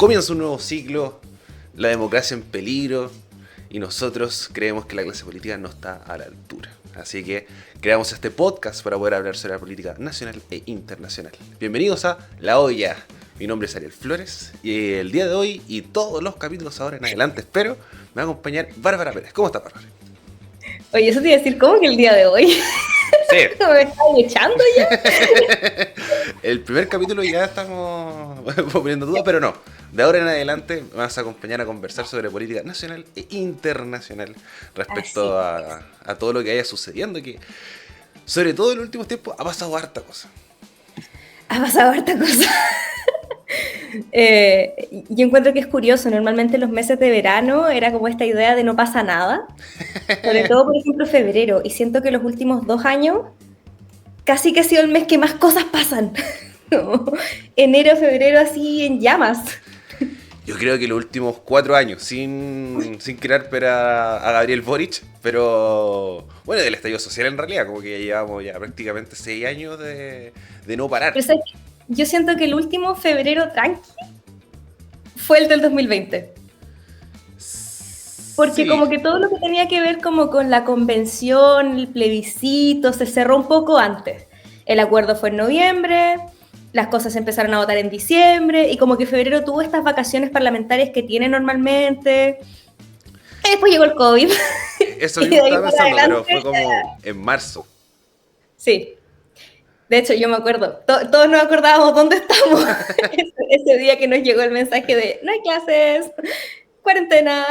Comienza un nuevo ciclo, la democracia en peligro y nosotros creemos que la clase política no está a la altura. Así que creamos este podcast para poder hablar sobre la política nacional e internacional. Bienvenidos a La Olla. Mi nombre es Ariel Flores y el día de hoy y todos los capítulos ahora en adelante, espero, me va a acompañar Bárbara Pérez. ¿Cómo estás, Bárbara? Oye, eso te iba a decir, ¿cómo que el día de hoy? Sí. ¿Me estás echando ya? El primer capítulo ya estamos poniendo dudas, pero no. De ahora en adelante me vas a acompañar a conversar sobre política nacional e internacional respecto a todo lo que haya sucediendo, que sobre todo en los últimos tiempos ha pasado harta cosa. Ha pasado harta cosa. Yo encuentro que es curioso, normalmente los meses de verano era como esta idea de no pasa nada, sobre todo por ejemplo febrero, y siento que los últimos 2 años casi que ha sido el mes que más cosas pasan. No, enero, febrero así en llamas. Yo creo que los últimos 4 años, sin querer a Gabriel Boric, pero bueno, del estallido social en realidad, como que ya llevamos ya prácticamente 6 años de no parar. Pero ¿sabes qué? Yo siento que el último febrero tranqui fue el del 2020. Porque Sí. como que todo lo que tenía que ver como con la convención, el plebiscito, se cerró un poco antes. El acuerdo fue en noviembre, las cosas se empezaron a votar en diciembre, y como que febrero tuvo estas vacaciones parlamentarias que tiene normalmente. Y después llegó el COVID. Eso Y mismo de ahí estaba para pensando, pero adelante, fue como en marzo. sí. De hecho, yo me acuerdo, todos nos acordábamos dónde estamos ese día que nos llegó el mensaje de no hay clases, cuarentena.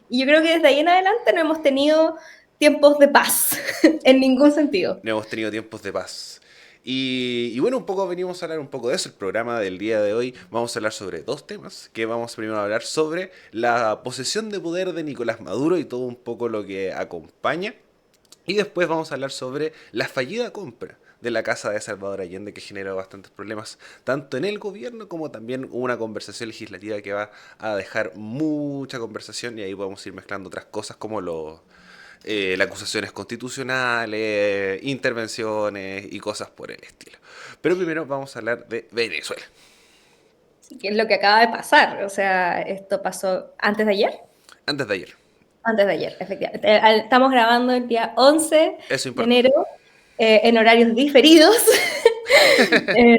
Y yo creo que desde ahí en adelante no hemos tenido tiempos de paz, en ningún sentido. No hemos tenido tiempos de paz. Y bueno, un poco venimos a hablar un poco de eso. El programa del día de hoy vamos a hablar sobre 2 temas. Que vamos primero a hablar sobre la posesión de poder de Nicolás Maduro y todo un poco lo que acompaña. Y después vamos a hablar sobre la fallida compra de la casa de Salvador Allende, que generó bastantes problemas tanto en el gobierno como también una conversación legislativa que va a dejar mucha conversación, y ahí podemos ir mezclando otras cosas como las acusaciones constitucionales, intervenciones y cosas por el estilo. Pero primero vamos a hablar de Venezuela. Sí, que es lo que acaba de pasar. O sea, esto pasó antes de ayer. Antes de ayer. Antes de ayer, efectivamente. Estamos grabando el día 11 Eso de importa. enero en horarios diferidos. Eh,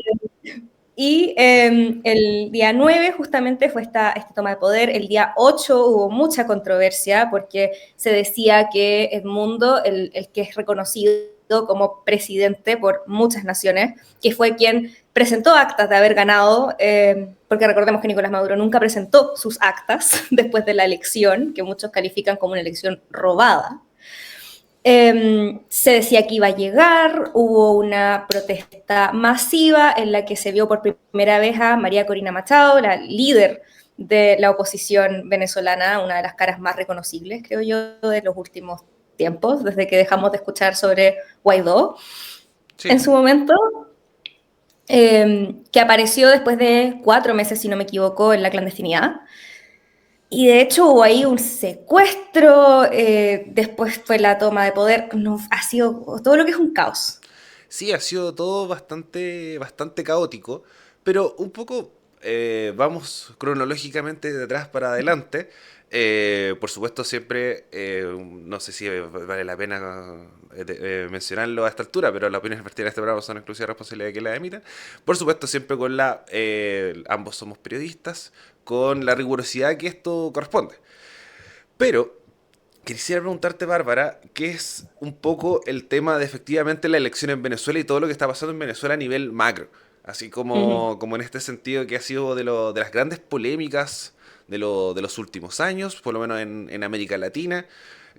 Y el día 9 justamente fue esta toma de poder. El día 8 hubo mucha controversia porque se decía que Edmundo, el que es reconocido como presidente por muchas naciones, que fue quien presentó actas de haber ganado, porque recordemos que Nicolás Maduro nunca presentó sus actas después de la elección, que muchos califican como una elección robada. Se decía que iba a llegar, hubo una protesta masiva en la que se vio por primera vez a María Corina Machado, la líder de la oposición venezolana, una de las caras más reconocibles, creo yo, de los últimos tiempos, desde que dejamos de escuchar sobre Guaidó Sí. en su momento, que apareció después de 4 meses, si no me equivoco, en la clandestinidad. Y de hecho hubo ahí un secuestro, después fue la toma de poder, no, ha sido todo lo que es un caos. Sí, ha sido todo bastante caótico, pero un poco vamos cronológicamente de atrás para adelante. Por supuesto, siempre, no sé si vale la pena mencionarlo a esta altura, pero las opiniones vertidas en este programa son exclusiva responsabilidad de quien las emita. Por supuesto, siempre con ambos somos periodistas, con la rigurosidad que esto corresponde. Pero quisiera preguntarte, Bárbara, ¿qué es un poco el tema de efectivamente la elección en Venezuela y todo lo que está pasando en Venezuela a nivel macro? Así Ujú. como en este sentido que ha sido de las grandes polémicas de los últimos años, por lo menos en América Latina.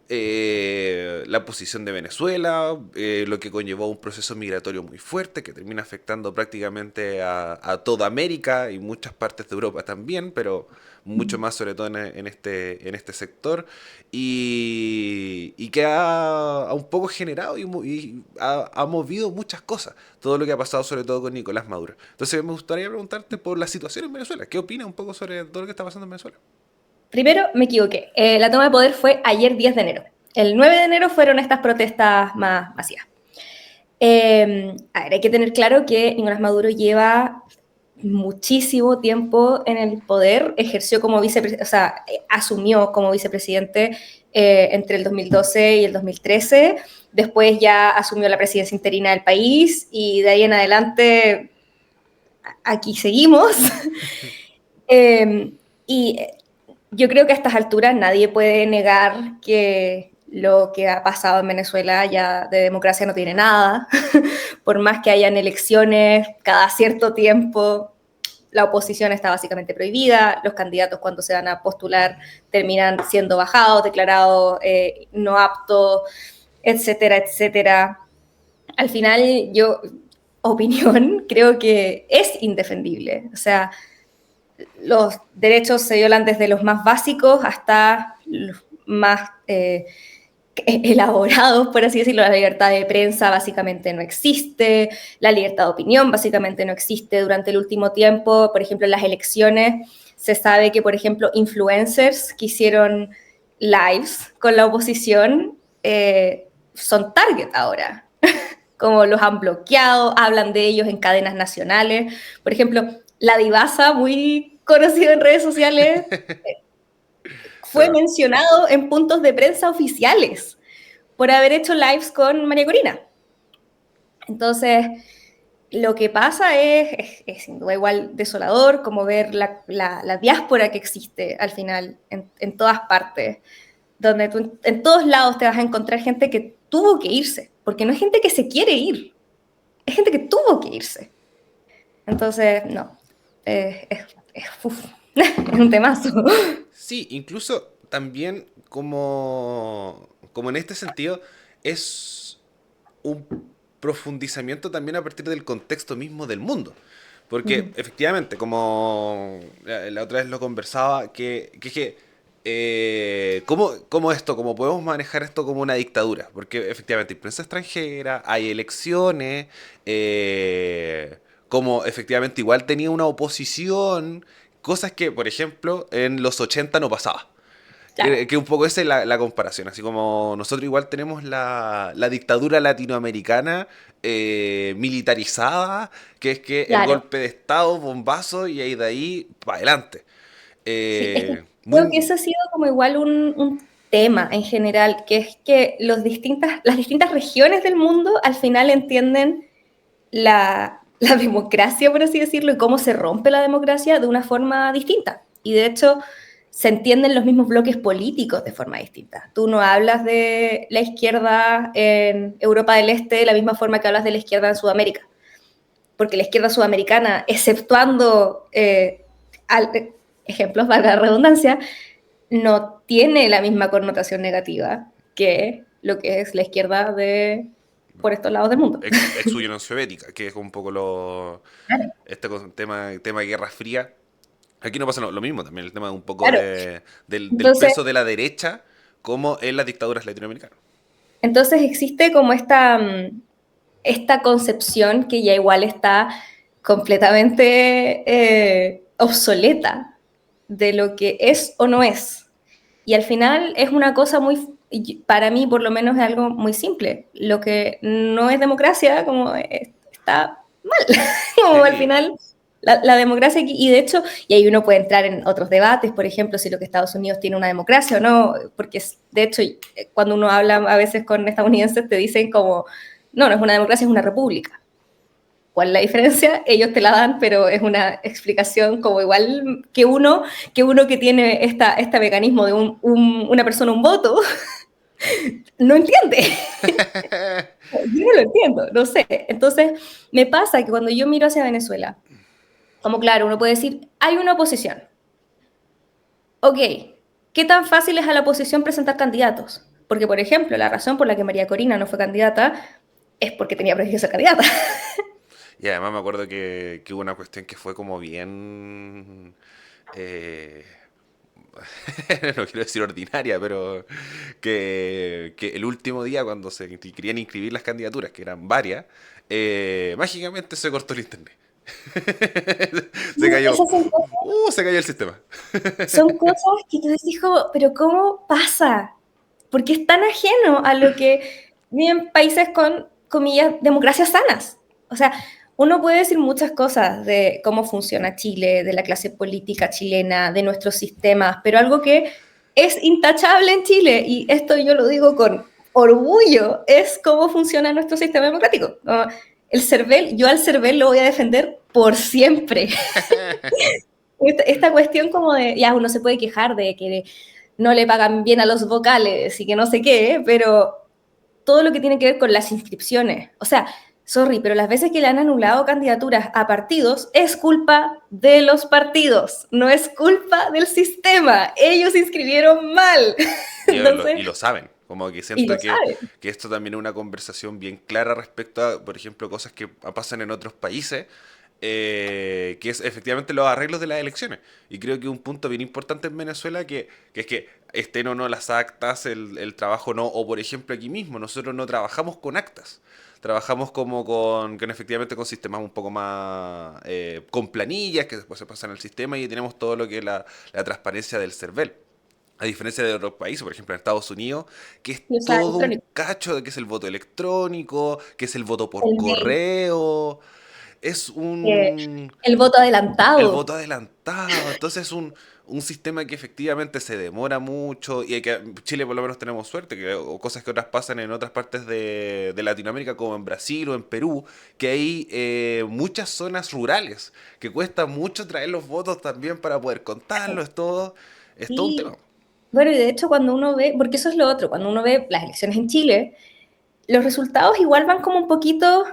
La posición de Venezuela, lo que conllevó un proceso migratorio muy fuerte que termina afectando prácticamente a toda América y muchas partes de Europa también, pero mucho más sobre todo en este sector, y que ha un poco generado y ha movido muchas cosas, todo lo que ha pasado sobre todo con Nicolás Maduro. Entonces me gustaría preguntarte por la situación en Venezuela, ¿qué opinas un poco sobre todo lo que está pasando en Venezuela? Primero, me equivoqué, la toma de poder fue ayer 10 de enero. El 9 de enero fueron estas protestas más masivas. A ver, hay que tener claro que Nicolás Maduro lleva muchísimo tiempo en el poder, ejerció como vicepresidente, o sea, asumió como vicepresidente entre el 2012 y el 2013, después ya asumió la presidencia interina del país y de ahí en adelante aquí seguimos. Y yo creo que a estas alturas nadie puede negar que lo que ha pasado en Venezuela ya de democracia no tiene nada. Por más que hayan elecciones cada cierto tiempo, la oposición está básicamente prohibida, los candidatos cuando se van a postular terminan siendo bajados, declarados no aptos, etcétera, etcétera. Al final, opinión, creo que es indefendible. O sea, los derechos se violan desde los más básicos hasta los más elaborados, por así decirlo. La libertad de prensa básicamente no existe, la libertad de opinión básicamente no existe. Durante el último tiempo, por ejemplo, en las elecciones, se sabe que, por ejemplo, influencers que hicieron lives con la oposición son target ahora. Como los han bloqueado, hablan de ellos en cadenas nacionales. Por ejemplo, la Divasa, muy conocido en redes sociales, fue Claro. mencionado en puntos de prensa oficiales por haber hecho lives con María Corina. Entonces, lo que pasa es sin duda igual desolador, como ver la diáspora que existe al final en todas partes, donde tú en todos lados te vas a encontrar gente que tuvo que irse, porque no es gente que se quiere ir, es gente que tuvo que irse. Entonces, no, es un temazo. Sí, incluso también como en este sentido es un profundizamiento también a partir del contexto mismo del mundo. Porque Mm, efectivamente, como la otra vez lo conversaba, ¿cómo esto? ¿Cómo podemos manejar esto como una dictadura? Porque efectivamente hay prensa extranjera, hay elecciones, como efectivamente igual tenía una oposición, cosas que, por ejemplo, en los 80 no pasaba. claro, Que un poco esa es la comparación, así como nosotros igual tenemos la dictadura latinoamericana militarizada, que es que el claro. golpe de Estado, bombazo, y ahí de ahí para adelante. Sí, es que creo que Muy... eso ha sido como igual un tema en general, que es que las distintas regiones del mundo al final entienden la democracia, por así decirlo, y cómo se rompe la democracia de una forma distinta. Y de hecho, se entienden los mismos bloques políticos de forma distinta. Tú no hablas de la izquierda en Europa del Este de la misma forma que hablas de la izquierda en Sudamérica, porque la izquierda sudamericana, exceptuando ejemplos, valga la redundancia, no tiene la misma connotación negativa que lo que es la izquierda por estos lados del mundo. ex Unión Soviética, que es un poco Claro, tema de Guerra Fría. Aquí no pasa lo mismo también, el tema de un poco claro. del Entonces, peso de la derecha como en las dictaduras latinoamericanas. entonces existe como esta concepción que ya igual está completamente obsoleta de lo que es o no es. Y al final es una cosa para mí por lo menos es algo muy simple. Lo que no es democracia, como está mal. Como al Sí, final la democracia, y de hecho, y ahí uno puede entrar en otros debates, por ejemplo, si lo que Estados Unidos tiene una democracia o no, porque de hecho cuando uno habla a veces con estadounidenses te dicen como, no, no es una democracia, es una república. ¿Cuál es la diferencia? Ellos te la dan, pero es una explicación como igual que tiene este mecanismo de una persona, un voto, no entiende. Yo no lo entiendo, no sé. Entonces, me pasa que cuando yo miro hacia Venezuela, como claro, uno puede decir, hay una oposición. Ok, ¿qué tan fácil es a la oposición presentar candidatos? Porque, por ejemplo, la razón por la que María Corina no fue candidata es porque tenía prejuicio de ser candidata. y además me acuerdo que hubo una cuestión que fue como bien... eh, no quiero decir ordinaria, pero que el último día cuando se querían inscribir las candidaturas, que eran varias, mágicamente se cortó el internet. Se cayó. Esas Se cayó el sistema. son cosas que tú decís como, pero ¿cómo pasa? Porque es tan ajeno a lo que viven países con, comillas, democracias sanas. O sea, uno puede decir muchas cosas de cómo funciona Chile, de la clase política chilena, de nuestros sistemas, pero algo que es intachable en Chile, y esto yo lo digo con orgullo, es cómo funciona nuestro sistema democrático. El CERVEL, yo al CERVEL lo voy a defender por siempre. Esta cuestión como de, ya uno se puede quejar de que no le pagan bien a los vocales y que no sé qué, pero todo lo que tiene que ver con las inscripciones, o sea, sorry, pero las veces que le han anulado candidaturas a partidos es culpa de los partidos, no es culpa del sistema, ellos inscribieron mal. Y Entonces, lo saben. Como que y siento lo saben. que esto también es una conversación bien clara respecto a, por ejemplo, cosas que pasan en otros países, que es efectivamente los arreglos de las elecciones. Y creo que un punto bien importante en Venezuela que es que estén o no las actas, el trabajo no, o por ejemplo aquí mismo, nosotros no trabajamos con actas. Trabajamos como con efectivamente con sistemas un poco más, con planillas que después se pasan al sistema y tenemos todo lo que es la transparencia del CERVEL. A diferencia de otros países, por ejemplo en Estados Unidos, que es Y usar todo un electrónico, cacho de que es el voto electrónico, que es el voto por el mail, correo, es el voto el adelantado. voto adelantado, entonces es un sistema que efectivamente se demora mucho y que en Chile por lo menos tenemos suerte, que, o cosas que otras pasan en otras partes de Latinoamérica como en Brasil o en Perú, que hay muchas zonas rurales, que cuesta mucho traer los votos también para poder contarlos, es todo un tema. Sí, bueno, y de hecho cuando uno ve, porque eso es lo otro, cuando uno ve las elecciones en Chile, los resultados igual van como un poquito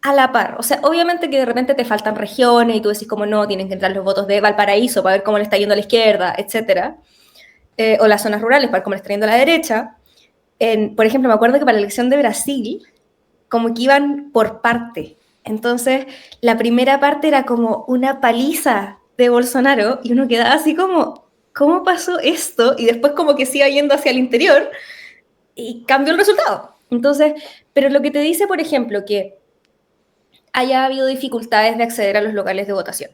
a la par. O sea, obviamente que de repente te faltan regiones y tú decís como no, tienen que entrar los votos de Valparaíso para ver cómo le está yendo a la izquierda, etcétera. O las zonas rurales para ver cómo le está yendo a la derecha. Por ejemplo, me acuerdo que para la elección de Brasil, como que iban por parte. Entonces, la primera parte era como una paliza de Bolsonaro y uno quedaba así como, ¿cómo pasó esto? Y después como que se iba yendo hacia el interior y cambió el resultado. Entonces, pero lo que te dice, por ejemplo, que haya habido dificultades de acceder a los locales de votación,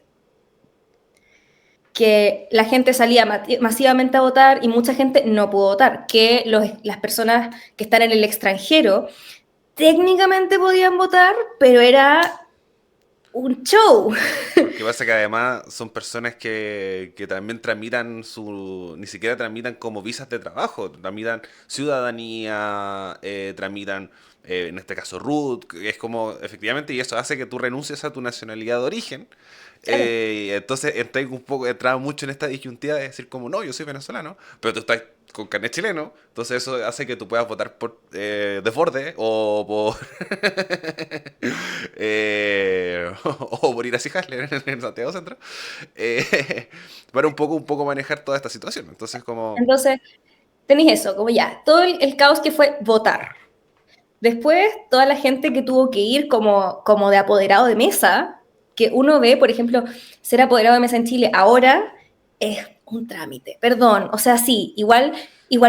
que la gente salía masivamente a votar y mucha gente no pudo votar, que las personas que están en el extranjero técnicamente podían votar, pero era un show. Porque pasa que además son personas que también tramitan ni siquiera tramitan como visas de trabajo, tramitan ciudadanía, tramitan, en este caso RUT, que es como, efectivamente, y eso hace que tú renuncies a tu nacionalidad de origen. Claro. Entonces entraba mucho en esta disyuntiva de decir como, no, yo soy venezolano, pero tú estás con carnet chileno, entonces eso hace que tú puedas votar por desborde o por o por ir a Hasler en Santiago Centro, para un poco manejar toda esta situación. Entonces como, Entonces, tenéis eso, como ya, todo el caos que fue votar. Después, toda la gente que tuvo que ir como de apoderado de mesa, que uno ve, por ejemplo, ser apoderado de mesa en Chile ahora es un trámite, perdón, o sea, sí, igual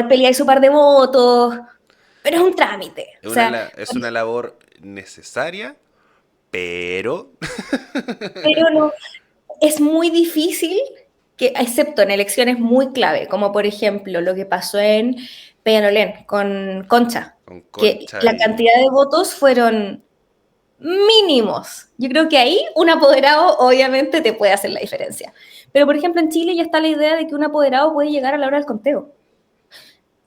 peleáis su par de votos, pero es un trámite, o sea, es una labor necesaria, pero pero no, es muy difícil, que, excepto en elecciones muy clave, como por ejemplo lo que pasó en Peñalolén con Concha, con que Concha la y... cantidad de votos fueron mínimos. Yo creo que ahí un apoderado obviamente te puede hacer la diferencia. Pero por ejemplo en Chile ya está la idea de que un apoderado puede llegar a la hora del conteo.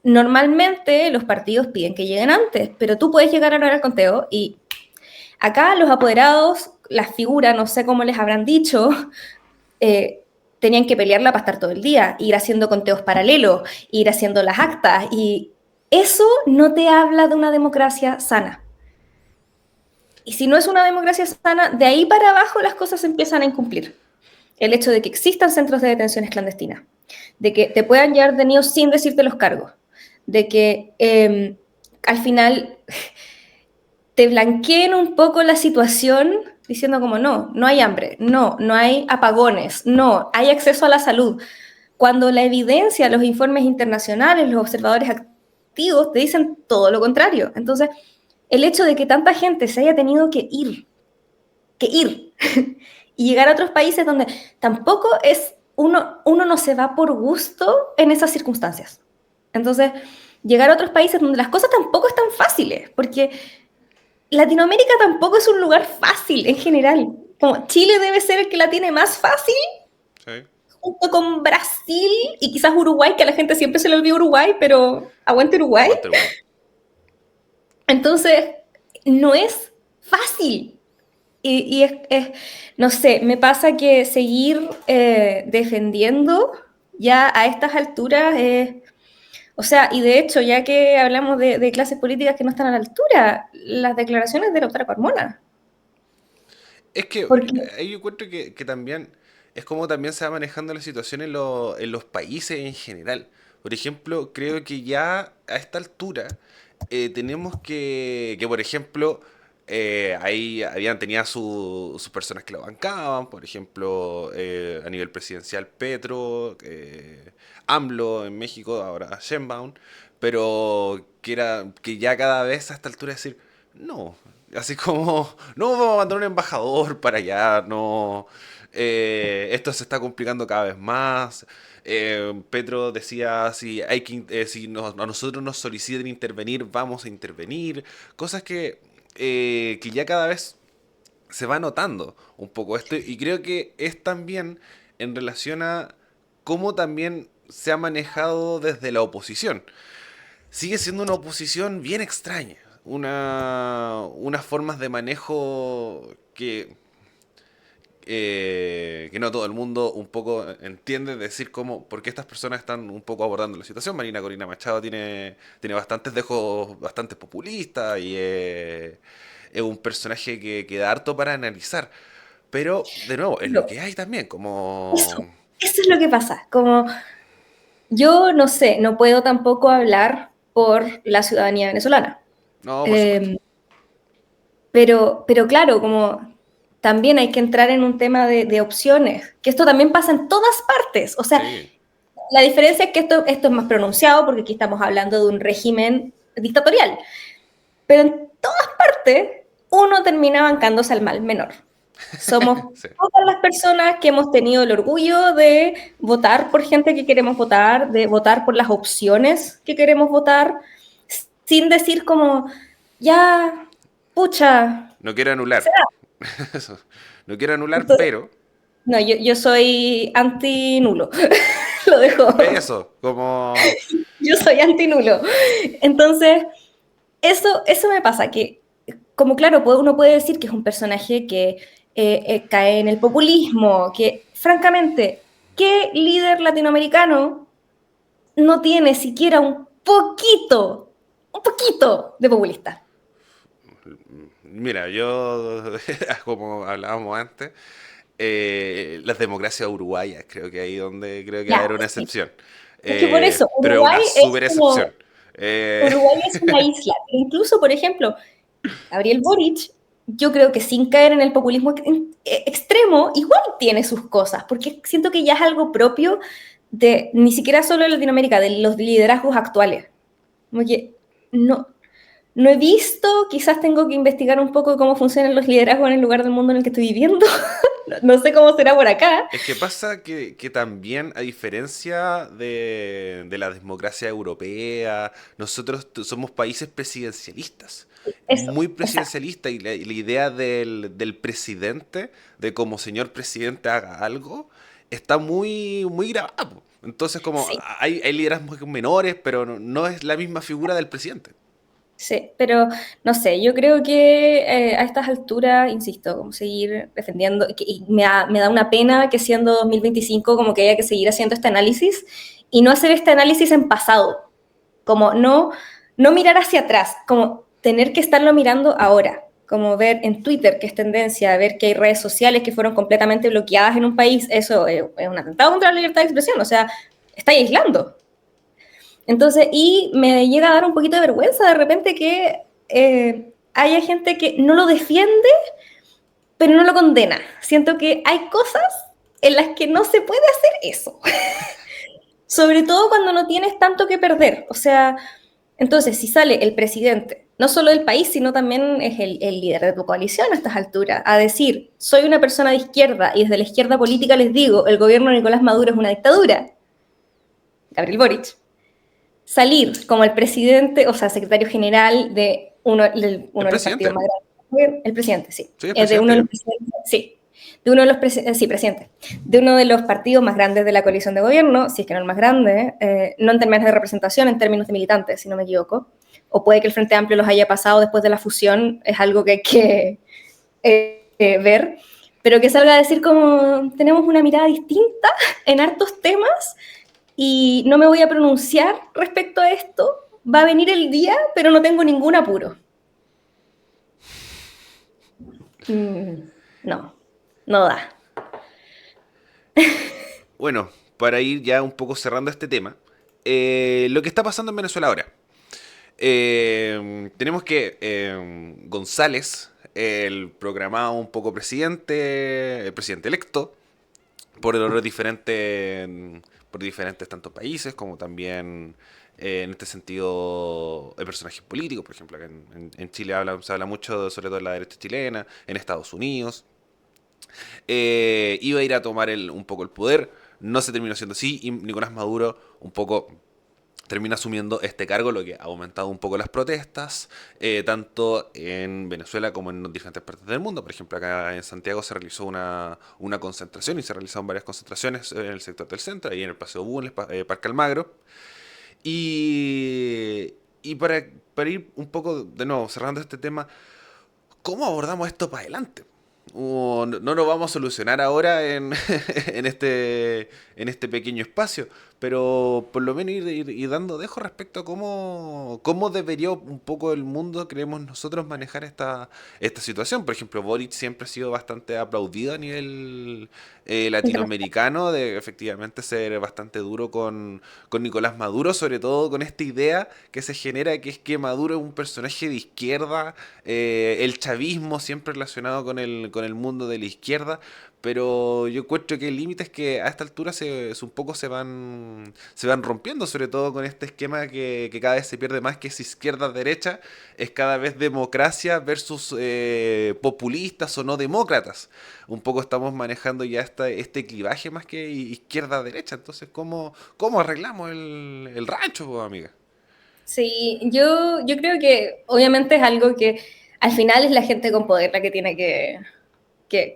Normalmente los partidos piden que lleguen antes, pero tú puedes llegar a la hora del conteo y acá los apoderados, las figuras, no sé cómo les habrán dicho, eh, tenían que pelearla para estar todo el día, ir haciendo conteos paralelos, ir haciendo las actas y eso no te habla de una democracia sana. Y si no es una democracia sana, de ahí para abajo las cosas empiezan a incumplir. El hecho de que existan centros de detenciones clandestinas, de que te puedan llevar detenidos sin decirte los cargos, de que al final te blanqueen un poco la situación diciendo como no hay hambre, no hay apagones, no, hay acceso a la salud. Cuando la evidencia, los informes internacionales, los observadores activos te dicen todo lo contrario. Entonces, el hecho de que tanta gente se haya tenido que ir y llegar a otros países donde tampoco es, uno no se va por gusto en esas circunstancias. Entonces, llegar a otros países donde las cosas tampoco están fáciles, porque Latinoamérica tampoco es un lugar fácil en general. Como Chile debe ser el que la tiene más fácil, Sí. junto con Brasil y quizás Uruguay, que a la gente siempre se le olvida Uruguay, pero aguante Uruguay. Aguante Uruguay. Entonces, no es fácil. Y no sé, me pasa que seguir defendiendo ya a estas alturas, o sea, y de hecho, ya que hablamos de clases políticas que no están a la altura, las declaraciones de la doctora Carmona. Es que Porque ahí yo encuentro que también es como también se va manejando la situación en los países en general. Por ejemplo, creo que ya a esta altura tenemos que, por ejemplo, ahí tenía sus personas que lo bancaban, por ejemplo, a nivel presidencial Petro, AMLO en México, ahora Sheinbaum, pero que ya cada vez a esta altura decir, no, así como, no vamos a mandar un embajador para allá, no, esto se está complicando cada vez más. Petro decía, si a nosotros nos soliciten intervenir, vamos a intervenir. Cosas que ya cada vez se va notando un poco esto. Y creo que es también en relación a cómo también se ha manejado desde la oposición. Sigue siendo una oposición bien extraña. Unas formas de manejo que no todo el mundo un poco entiende, decir cómo, por qué estas personas están un poco abordando la situación. Marina Corina Machado tiene bastantes dejos bastante populistas y es un personaje que da harto para analizar. Pero, de nuevo, es lo que hay también, eso, como... eso es lo que pasa. Como yo no sé, no puedo tampoco hablar por la ciudadanía venezolana. No, por supuesto. Eh, pero claro, como también hay que entrar en un tema de opciones, que esto también pasa en todas partes. O sea, Sí, la diferencia es que esto es más pronunciado porque aquí estamos hablando de un régimen dictatorial. Pero en todas partes uno termina bancándose al mal menor. Somos sí. todas las personas que hemos tenido el orgullo de votar por gente que queremos votar, de votar por las opciones que queremos votar, sin decir como, ya, pucha, No quiero anular. será. Eso. No quiero anular, Entonces, pero... no, yo soy anti-nulo. Lo dejo. Eso, como... Yo soy anti-nulo. Entonces, eso me pasa, que como claro, uno puede decir que es un personaje que cae en el populismo, que francamente, ¿qué líder latinoamericano no tiene siquiera un poquito de populista? Mira, yo, como hablábamos antes, las democracias uruguayas, creo que ahí donde creo que va a Ya, haber una sí. excepción. Es que por eso, Pero es Uruguay una es super como, excepción. Eh, Uruguay es una isla. Incluso, por ejemplo, Gabriel Boric, yo creo que sin caer en el populismo extremo, igual tiene sus cosas, porque siento que ya es algo propio de, ni siquiera solo de Latinoamérica, de los liderazgos actuales. Como que no, no he visto, quizás tengo que investigar un poco cómo funcionan los liderazgos en el lugar del mundo en el que estoy viviendo. No sé cómo será por acá. es que pasa que también, a diferencia de la democracia europea, nosotros somos países presidencialistas. Eso, Muy exacto. presidencialista y la idea del presidente, de como señor presidente haga algo, está muy grabada, po. Entonces, como Sí. hay liderazgos menores, pero no es la misma figura del presidente. Sí, pero no sé, yo creo que a estas alturas, insisto, como seguir defendiendo, y me da una pena que siendo 2025 como que haya que seguir haciendo este análisis y no hacer este análisis en pasado, como no mirar hacia atrás, como tener que estarlo mirando ahora, como ver en Twitter que es tendencia, ver que hay redes sociales que fueron completamente bloqueadas en un país, eso es un atentado contra la libertad de expresión, o sea, está aislando. Entonces, y me llega a dar un poquito de vergüenza de repente que haya gente que no lo defiende, pero no lo condena. Siento que hay cosas en las que no se puede hacer eso. Sobre todo cuando no tienes tanto que perder. O sea, entonces, si sale el presidente, no solo del país, sino también es el líder de tu coalición a estas alturas, a decir, soy una persona de izquierda y desde la izquierda política les digo, el gobierno de Nicolás Maduro es una dictadura, Gabriel Boric, salir como el presidente, o sea, secretario general de ¿El uno de los partidos presidente? más grandes, el presidente, sí, Sí, el es de uno presidente de ya. los presidentes, sí, de uno de los sí, presidente, de uno de los partidos más grandes de la coalición de gobierno, si es que no el más grande, no en términos de representación, en términos de militantes, si no me equivoco, o puede que el Frente Amplio los haya pasado después de la fusión, es algo que hay que ver, pero que salga a decir como tenemos una mirada distinta en hartos temas y no me voy a pronunciar respecto a esto, va a venir el día, pero no tengo ningún apuro. No, no da. Bueno, para ir ya un poco cerrando este tema, lo que está pasando en Venezuela ahora. Tenemos que González, el programado un poco presidente, el presidente electo, por los diferentes, por diferentes tanto países como también en este sentido personajes políticos, por ejemplo, acá en Chile se habla mucho sobre todo de la derecha chilena, en Estados Unidos. Iba a ir a tomar un poco el poder, no se terminó siendo así y Nicolás Maduro un poco termina asumiendo este cargo, lo que ha aumentado un poco las protestas, tanto en Venezuela como en diferentes partes del mundo. Por ejemplo, acá en Santiago se realizó una concentración y se realizaron varias concentraciones en el sector del centro, ahí en el Paseo Bú, en el Parque Almagro. Y para ir un poco, de nuevo, cerrando este tema, ¿cómo abordamos esto para adelante? No lo vamos a solucionar ahora en este pequeño espacio, pero por lo menos ir dando dejo respecto a cómo debería un poco el mundo, creemos nosotros, manejar esta situación. Por ejemplo, Boric siempre ha sido bastante aplaudido a nivel latinoamericano, de efectivamente ser bastante duro con Nicolás Maduro, sobre todo con esta idea que se genera, que es que Maduro es un personaje de izquierda, el chavismo siempre relacionado con el mundo de la izquierda, pero yo encuentro que el límite es que a esta altura un poco se van rompiendo, sobre todo con este esquema que cada vez se pierde más, que es izquierda-derecha, es cada vez democracia versus populistas o no demócratas. Un poco estamos manejando ya este clivaje más que izquierda-derecha, entonces ¿cómo arreglamos el rancho, pues, amiga? Sí, yo creo que obviamente es algo que al final es la gente con poder la que tiene que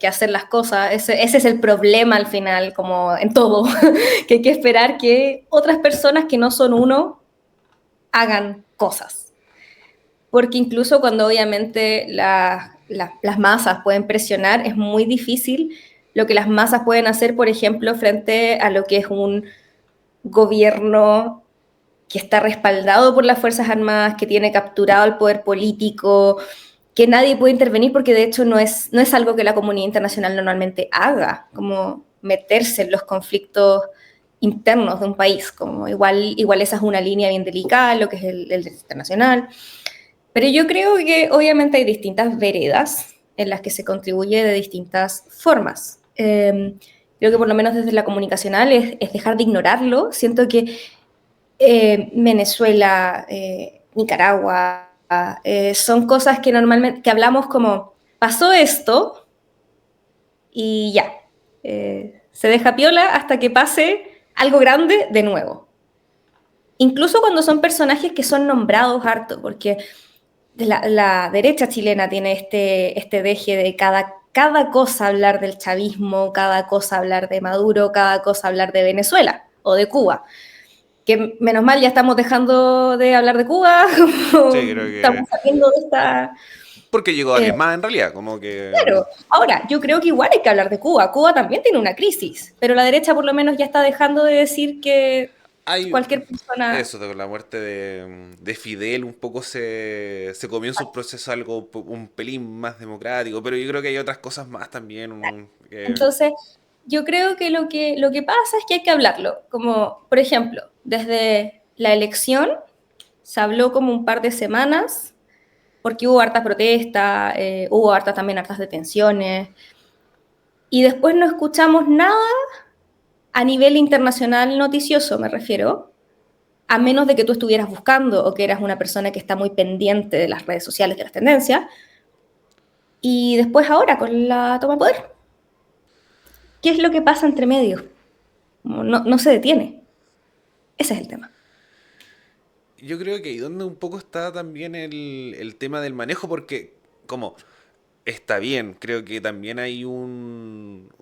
hacer las cosas. Ese es el problema al final, como en todo, que hay que esperar que otras personas que no son uno hagan cosas. Porque incluso cuando obviamente las masas pueden presionar, es muy difícil lo que las masas pueden hacer, por ejemplo, frente a lo que es un gobierno que está respaldado por las Fuerzas Armadas, que tiene capturado el poder político, que nadie puede intervenir porque de hecho no es algo que la comunidad internacional normalmente haga, como meterse en los conflictos internos de un país, como igual esa es una línea bien delicada, lo que es el derecho internacional. Pero yo creo que obviamente hay distintas veredas en las que se contribuye de distintas formas. Creo que por lo menos desde la comunicacional es dejar de ignorarlo. Siento que Venezuela, Nicaragua, son cosas que normalmente que hablamos como pasó esto y ya. Se deja piola hasta que pase algo grande de nuevo. Incluso cuando son personajes que son nombrados harto, porque la derecha chilena tiene este deje de cada cosa hablar del chavismo, cada cosa hablar de Maduro, cada cosa hablar de Venezuela o de Cuba. Que menos mal ya estamos dejando de hablar de Cuba, Sí, creo que... estamos saliendo de esta... Porque llegó eh, alguien más en realidad, como que... claro, ahora yo creo que igual hay que hablar de Cuba. Cuba también tiene una crisis, pero la derecha por lo menos ya está dejando de decir que Hay cualquier persona... eso, de la muerte de Fidel, un poco se comienza un proceso algo un pelín más democrático, pero yo creo que hay otras cosas más también. Entonces, yo creo que lo que pasa es que hay que hablarlo. Como, por ejemplo, desde la elección se habló como un par de semanas, porque hubo hartas protestas, hubo también hartas detenciones, y después no escuchamos nada a nivel internacional noticioso, me refiero, a menos de que tú estuvieras buscando o que eras una persona que está muy pendiente de las redes sociales, de las tendencias, y después ahora con la toma de poder. ¿Qué es lo que pasa entre medio? No se detiene. Ese es el tema. yo creo que ahí donde un poco está también el tema del manejo, porque como está bien, creo que también hay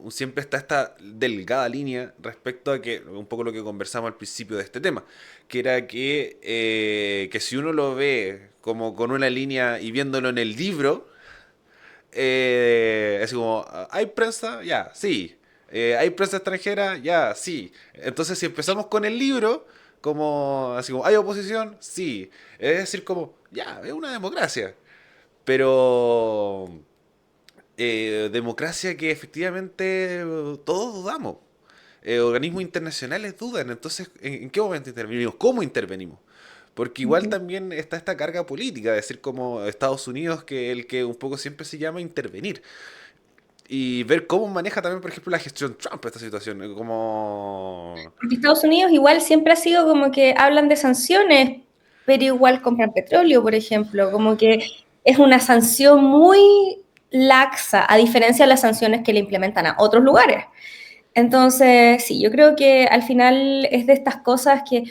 siempre está esta delgada línea respecto a que, un poco lo que conversamos al principio de este tema, que era que si uno lo ve como con una línea y viéndolo en el libro, es como, ¿hay prensa? Ya, sí. ¿Hay prensa extranjera? Ya, sí. Entonces, si empezamos con el libro, como, así como, ¿hay oposición? Sí. Es decir, como, ya, es una democracia. Pero democracia que efectivamente todos dudamos. Organismos internacionales dudan. Entonces, ¿en qué momento intervenimos? ¿Cómo intervenimos? Porque igual Ujú. también está esta carga política, es decir, como Estados Unidos, que el que un poco siempre se llama intervenir. Y ver cómo maneja también, por ejemplo, la gestión Trump esta situación. Como... Porque Estados Unidos igual siempre ha sido como que hablan de sanciones, pero igual compran petróleo, por ejemplo, como que es una sanción muy laxa, a diferencia de las sanciones que le implementan a otros lugares. Entonces, sí, yo creo que al final es de estas cosas que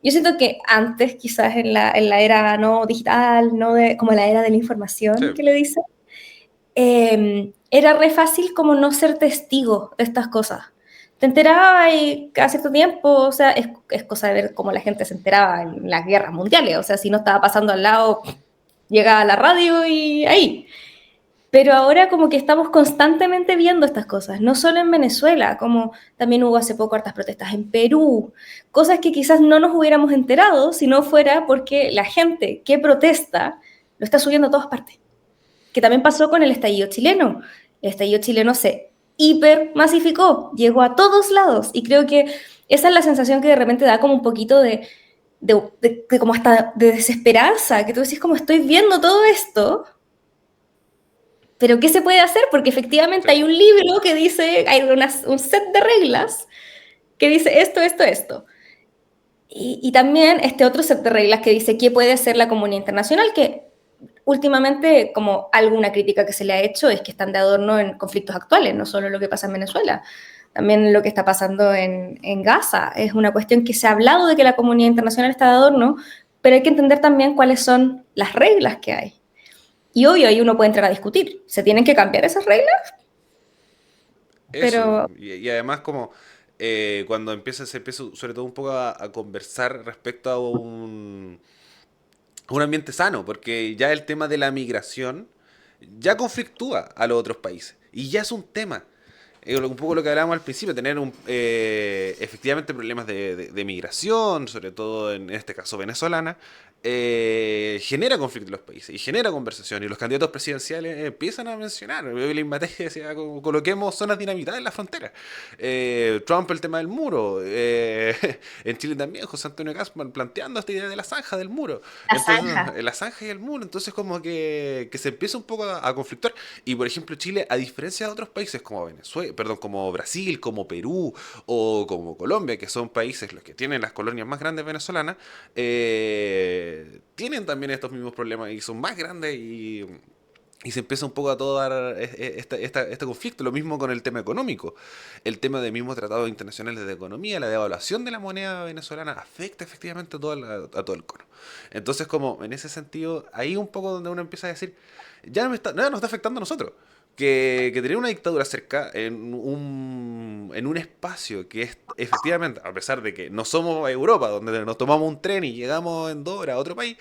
yo siento que antes, quizás en la era no digital, no de, como la era de la Sí, información que le dicen, era re fácil como no ser testigo de estas cosas. Te enteraba y cada cierto tiempo, o sea, es cosa de ver cómo la gente se enteraba en las guerras mundiales, o sea, si no estaba pasando al lado, llegaba a la radio y ahí. Pero ahora como que estamos constantemente viendo estas cosas, no solo en Venezuela, como también hubo hace poco hartas protestas en Perú, cosas que quizás no nos hubiéramos enterado si no fuera porque la gente que protesta lo está subiendo a todas partes, que también pasó con el estallido chileno. El estallido chileno se hipermasificó, llegó a todos lados y creo que esa es la sensación que de repente da como un poquito de como hasta de desesperanza, que tú decís como estoy viendo todo esto, pero ¿qué se puede hacer? Porque sí. efectivamente hay un libro que dice, hay un set de reglas que dice esto, esto, esto. Y también este otro set de reglas que dice qué puede hacer la comunidad internacional, que últimamente, como alguna crítica que se le ha hecho, es que están de adorno en conflictos actuales, no solo lo que pasa en Venezuela, también lo que está pasando en Gaza. Es una cuestión que se ha hablado de que la comunidad internacional está de adorno, pero hay que entender también cuáles son las reglas que hay. Y obvio, ahí uno puede entrar a discutir. ¿Se tienen que cambiar esas reglas? Eso. Pero Y además como cuando se empieza sobre todo un poco a conversar respecto a un ambiente sano, porque ya el tema de la migración ya conflictúa a los otros países. Y ya es un tema. Un poco lo que hablábamos al principio, tener efectivamente problemas de migración, sobre todo en este caso venezolana, genera conflicto en los países y genera conversación. Y los candidatos presidenciales empiezan a mencionar. Evelyn Matei decía, coloquemos zonas dinamitadas en la frontera. Trump, el tema del muro. En Chile también, José Antonio Gassman planteando esta idea de la zanja del muro. la Entonces, zanja. la zanja y el muro. Entonces, como que se empieza un poco a conflictuar. Y por ejemplo, Chile, a diferencia de otros países como Venezuela, perdón, como Brasil, como Perú o como Colombia, que son países los que tienen las colonias más grandes venezolanas, tienen también estos mismos problemas y son más grandes y se empieza un poco a todo dar este conflicto. Lo mismo con el tema económico. El tema de mismos tratados internacionales de economía, la devaluación de la moneda venezolana afecta efectivamente a todo el cono. Entonces, como en ese sentido, ahí un poco donde uno empieza a decir, ya nada nos está afectando a nosotros. Que tener una dictadura cerca en un espacio que es efectivamente, a pesar de que no somos Europa, donde nos tomamos un tren y llegamos en 2 horas a otro país,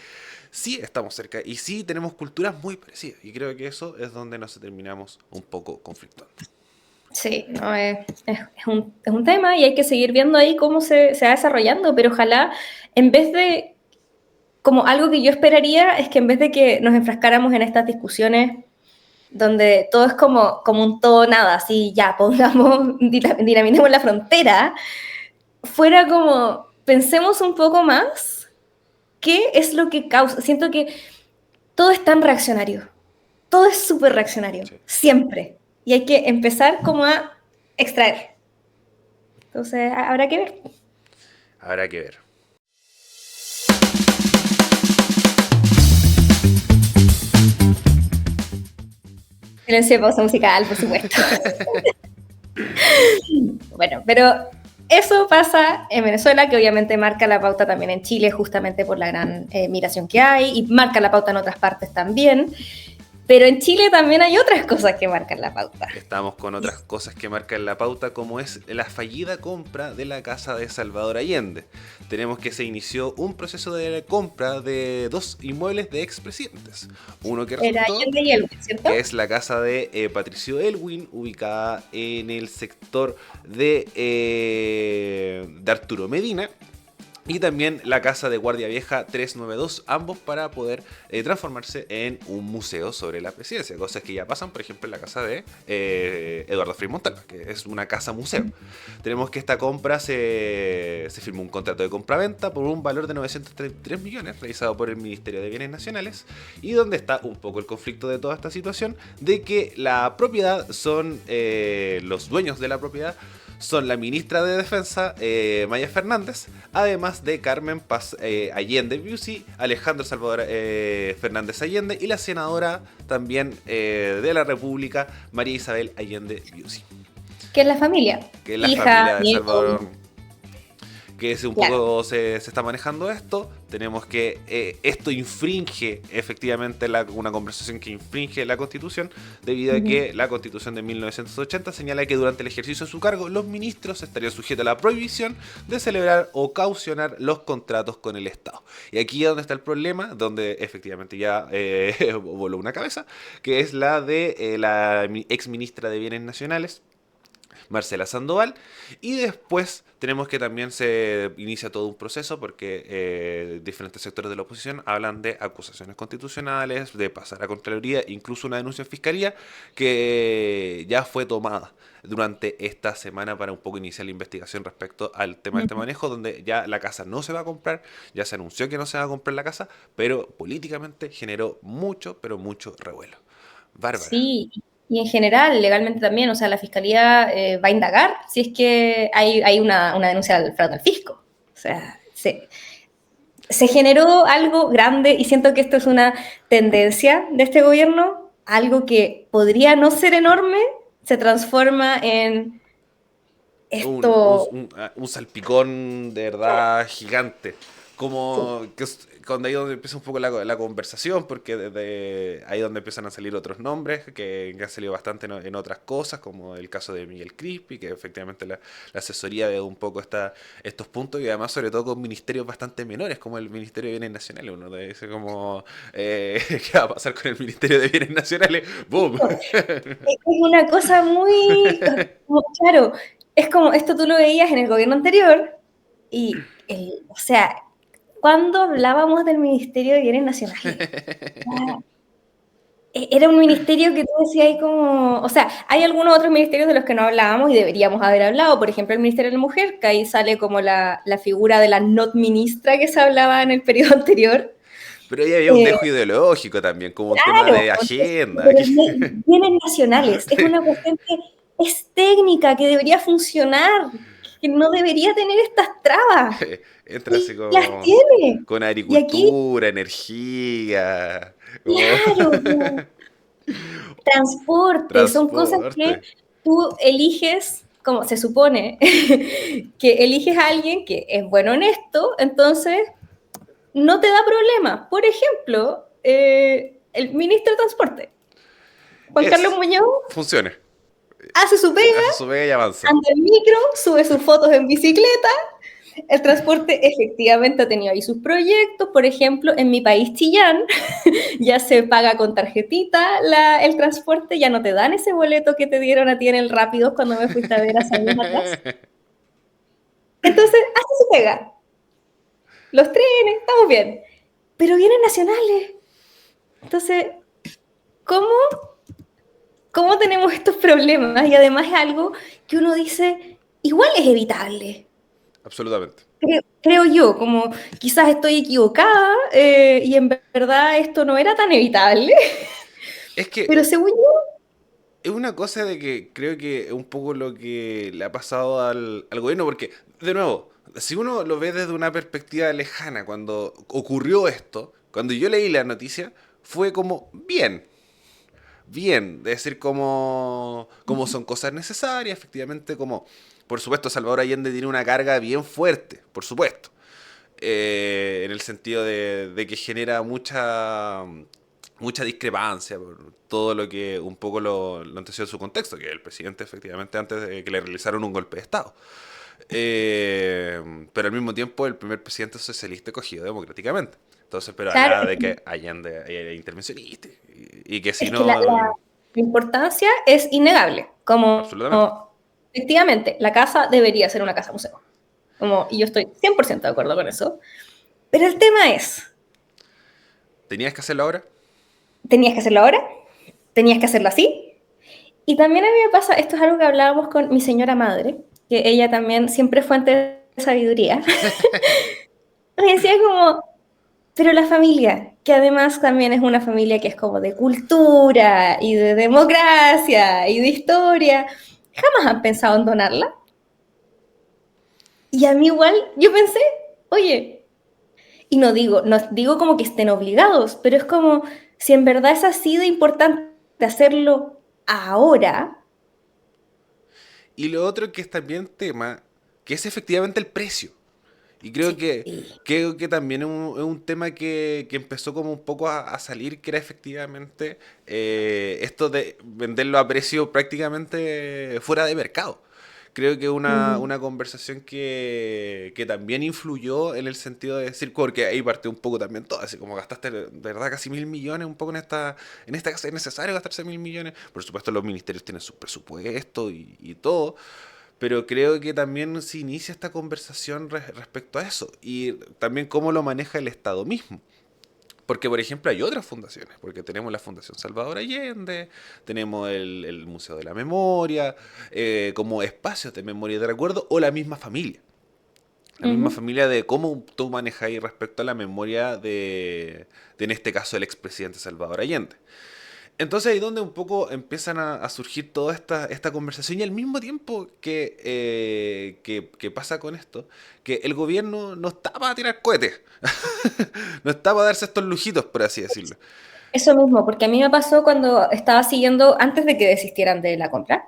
sí estamos cerca y sí tenemos culturas muy parecidas. Y creo que eso es donde nos terminamos un poco conflictuando. Sí, no, es un tema y hay que seguir viendo ahí cómo se va desarrollando, pero ojalá en vez de, como algo que yo esperaría es que en vez de que nos enfrascáramos en estas discusiones donde todo es como un todo nada, así ya pongamos, dinamitemos la frontera, fuera como, pensemos un poco más qué es lo que causa. Siento que todo es tan reaccionario, todo es súper reaccionario, Sí, siempre. Y hay que empezar como a extraer. Entonces, habrá que ver. habrá que ver. Silencio de pausa musical, por supuesto. Bueno, pero eso pasa en Venezuela, que obviamente marca la pauta también en Chile, justamente por la gran migración que hay, y marca la pauta en otras partes también. Pero en Chile también hay otras cosas que marcan la pauta. Estamos con otras cosas que marcan la pauta, como es la fallida compra de la casa de Salvador Allende. Tenemos que se inició un proceso de compra de 2 inmuebles de expresidentes. Uno que Era resultó, Allende y Elwin, ¿cierto? que es la casa de Patricio Elwin, ubicada en el sector de Arturo Medina. Y también la casa de Guardia Vieja 392, ambos para poder transformarse en un museo sobre la presidencia. Cosas que ya pasan, por ejemplo, en la casa de Eduardo Frei Montalva, que es una casa museo. Tenemos que esta compra se firmó un contrato de compraventa por un valor de 933 millones, realizado por el Ministerio de Bienes Nacionales, y donde está un poco el conflicto de toda esta situación, de que la propiedad son los dueños de la propiedad, son la ministra de Defensa, Maya Fernández, además de Carmen Paz Allende Biusi, Alejandro Salvador Fernández Allende y la senadora también de la República, María Isabel Allende Biusi. Que es la familia. Que es la Hija, familia de nieto, Salvador, que un claro. poco se está manejando esto. Tenemos que esto infringe efectivamente una conversación que infringe la Constitución, debido a que la Constitución de 1980 señala que durante el ejercicio de su cargo los ministros estarían sujetos a la prohibición de celebrar o caucionar los contratos con el Estado. Y aquí es donde está el problema, donde efectivamente ya voló una cabeza, que es la de la ex ministra de Bienes Nacionales, Marcela Sandoval, y después tenemos que también se inicia todo un proceso porque diferentes sectores de la oposición hablan de acusaciones constitucionales, de pasar a Contraloría, incluso una denuncia en Fiscalía que ya fue tomada durante esta semana para un poco iniciar la investigación respecto al tema de este manejo, donde ya la casa no se va a comprar, ya se anunció que no se va a comprar la casa, pero políticamente generó mucho, pero mucho revuelo. Bárbara. Sí, y en general, legalmente también, o sea, la fiscalía va a indagar si es que hay una denuncia al fraude al fisco. O sea, se generó algo grande y siento que esto es una tendencia de este gobierno, algo que podría no ser enorme, se transforma en esto. Un salpicón de verdad gigante. Como que cuando ahí donde empieza un poco la conversación, porque desde ahí donde empiezan a salir otros nombres que han salido bastante en otras cosas, como el caso de Miguel Crispi, que efectivamente la asesoría de un poco estos puntos, y además sobre todo con ministerios bastante menores, como el Ministerio de Bienes Nacionales. Uno dice como, ¿qué va a pasar con el Ministerio de Bienes Nacionales? ¡Boom! Es una cosa muy, claro, es como esto tú lo veías en el gobierno anterior y, o sea, cuando hablábamos del Ministerio de Bienes Nacionales, era un ministerio que tú decías ahí como, o sea, hay algunos otros ministerios de los que no hablábamos y deberíamos haber hablado, por ejemplo, el Ministerio de la Mujer, que ahí sale como la figura de la not ministra que se hablaba en el periodo anterior. Pero ahí había un dejo ideológico también, como un tema Claro, de agenda. pero bienes nacionales es una cuestión que es técnica, que debería funcionar, que no debería tener estas trabas. Entra así Y las como tiene. con Y aquí, agricultura, energía, como claro, transporte, son cosas que transporte. tú eliges, como se supone, que eliges a alguien que es bueno en esto, entonces no te da problema. Por ejemplo, el ministro de Transporte, Juan Carlos Es, Muñoz, funciona. hace su pega, Hace su pega y avanza. anda en micro, sube sus fotos en bicicleta. El transporte efectivamente ha tenido ahí sus proyectos. Por ejemplo, en mi país, Chillán, ya se paga con tarjetita el transporte, ya no te dan ese boleto que te dieron a ti en el Rápidos cuando me fuiste a ver hace años atrás. Entonces, hace su pega. Los trenes, estamos bien. Pero vienen nacionales. Entonces, ¿cómo, cómo tenemos estos problemas? Y además es algo que uno dice, igual es evitable. Absolutamente. Creo yo, como quizás estoy equivocada y en verdad esto no era tan evitable, Es que pero según yo, es una cosa de que creo que es un poco lo que le ha pasado al gobierno, porque, de nuevo, si uno lo ve desde una perspectiva lejana, cuando ocurrió esto, cuando yo leí la noticia, fue como, bien, bien, es decir, como son cosas necesarias, efectivamente, como Por supuesto, Salvador Allende tiene una carga bien fuerte, por supuesto. En el sentido de que genera mucha discrepancia por todo lo que un poco lo anteció en su contexto, que el presidente efectivamente antes de que le realizaron un golpe de Estado. Pero al mismo tiempo el primer presidente socialista escogido democráticamente. Entonces, pero Claro, hablaba de que Allende era intervencionista y que si es que la, no, la importancia es innegable, absolutamente. efectivamente, la casa debería ser una casa museo. Y yo estoy 100% de acuerdo con eso. Pero el tema es, ¿Tenías que hacerlo ahora? ¿tenías que hacerlo ahora? ¿Tenías que hacerlo así? Y también a mí me pasa, esto es algo que hablábamos con mi señora madre, que ella también siempre fuente de sabiduría. Me decía como, pero la familia, que además también es una familia que es como de cultura y de democracia y de historia, jamás han pensado en donarla. Y a mí igual, yo pensé, oye, y no digo como que estén obligados, pero es como, si en verdad es así de importante hacerlo ahora, Y lo otro que es también tema, que es efectivamente el precio. Y creo sí, que también es un tema que empezó como un poco a salir, que era efectivamente esto de venderlo a precio prácticamente fuera de mercado. Creo que una conversación que también influyó en el sentido de decir, porque ahí partió un poco también todo, así como gastaste de verdad casi 1.000 millones un poco en esta casa, es necesario gastarse 1.000 millones. Por supuesto los ministerios tienen su presupuesto y todo, pero creo que también se inicia esta conversación respecto a eso y también cómo lo maneja el Estado mismo. Porque, por ejemplo, hay otras fundaciones, porque tenemos la Fundación Salvador Allende, tenemos el Museo de la Memoria, como espacios de memoria y de recuerdo, o la misma familia. La misma ujú. familia de cómo tú manejas ahí respecto a la memoria en este caso, el expresidente Salvador Allende. Entonces ahí donde un poco empiezan a surgir toda esta conversación y al mismo tiempo que pasa con esto, que el gobierno no está para tirar cohetes, no está para darse estos lujitos, por así decirlo. Eso mismo, porque a mí me pasó cuando estaba siguiendo, antes de que desistieran de la compra,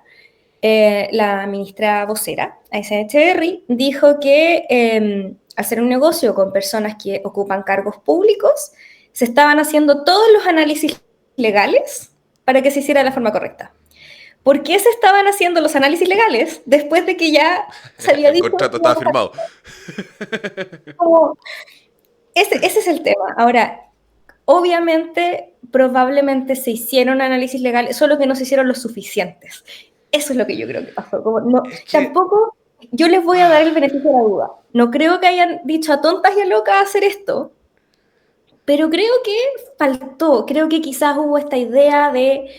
la ministra vocera, Aisha Echeverry, dijo que hacer un negocio con personas que ocupan cargos públicos, se estaban haciendo todos los análisis legales para que se hiciera de la forma correcta. ¿Por qué se estaban haciendo los análisis legales después de que ya se había El dicho contrato que estaba íbamos a firmado. como, ese es el tema. Ahora, obviamente, probablemente se hicieron análisis legales, solo que no se hicieron los suficientes. Eso es lo que yo creo que pasó. Como no, Es que... tampoco yo les voy a dar ah, el beneficio de la duda. No creo que hayan dicho a tontas y a locas hacer esto, pero creo que faltó. Creo que quizás hubo esta idea de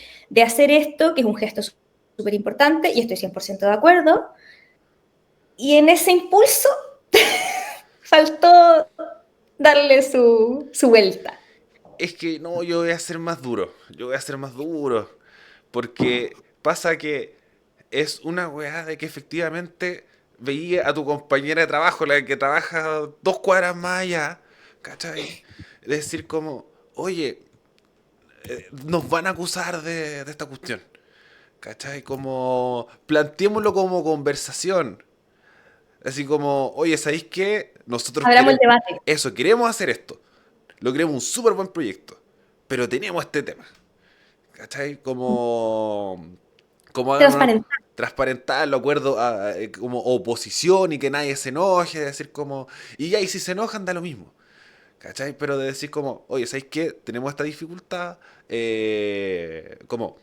hacer esto, que es un gesto súper importante, y estoy 100% de acuerdo. Y en ese impulso faltó darle su vuelta. es que no, yo voy a ser más duro. Yo voy a ser más duro. Porque pasa que es una weá de que efectivamente veía a tu compañera de trabajo, la que trabaja 2 cuadras más allá, ¿cachai? Decir como, oye, nos van a acusar de esta cuestión, ¿cachai? Como, planteémoslo como conversación. Así como, oye, ¿sabéis qué? Nosotros Abramos el queremos debate. eso, queremos hacer esto. Lo queremos un súper buen proyecto. Pero tenemos este tema. ¿Cachai? Como hagan una Transparentar. transparentarlo, acuerdo como oposición y que nadie se enoje, decir como, y ya, y si se enojan da lo mismo, ¿cachai? Pero de decir como, oye, ¿sabéis qué? Tenemos esta dificultad, como,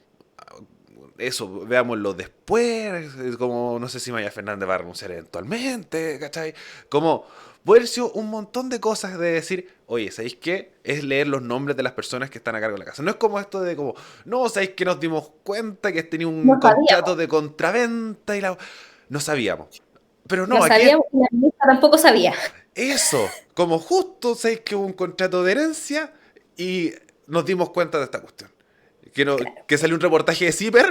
eso, veámoslo después, como, no sé si Maya Fernández va a renunciar eventualmente, ¿cachai? Como, puede haber sido un montón de cosas de decir, oye, ¿sabéis qué? Es leer los nombres de las personas que están a cargo de la casa. No es como esto de como, no, ¿sabéis que nos dimos cuenta que tenía un No contrato sabíamos. de contraventa y la... No sabíamos. Pero No no, aquí sabíamos y la ministra tampoco sabía. eso, como justo, ¿sabéis que hubo un contrato de herencia y nos dimos cuenta de esta cuestión? que, no, que salió un reportaje de Zipper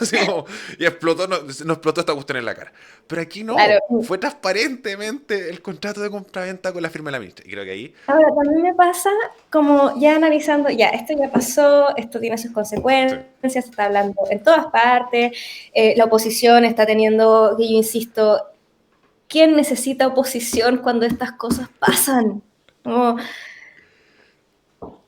así como, y explotó, nos explotó esta cuestión en la cara. Pero aquí Claro. no, fue transparentemente el contrato de compraventa con la firma de la ministra. Y creo que ahí, Ahora, también me pasa como ya analizando, ya, esto ya pasó, esto tiene sus sí, consecuencias, se está hablando en todas partes, la oposición está teniendo, que yo insisto, ¿quién necesita oposición cuando estas cosas pasan? Como,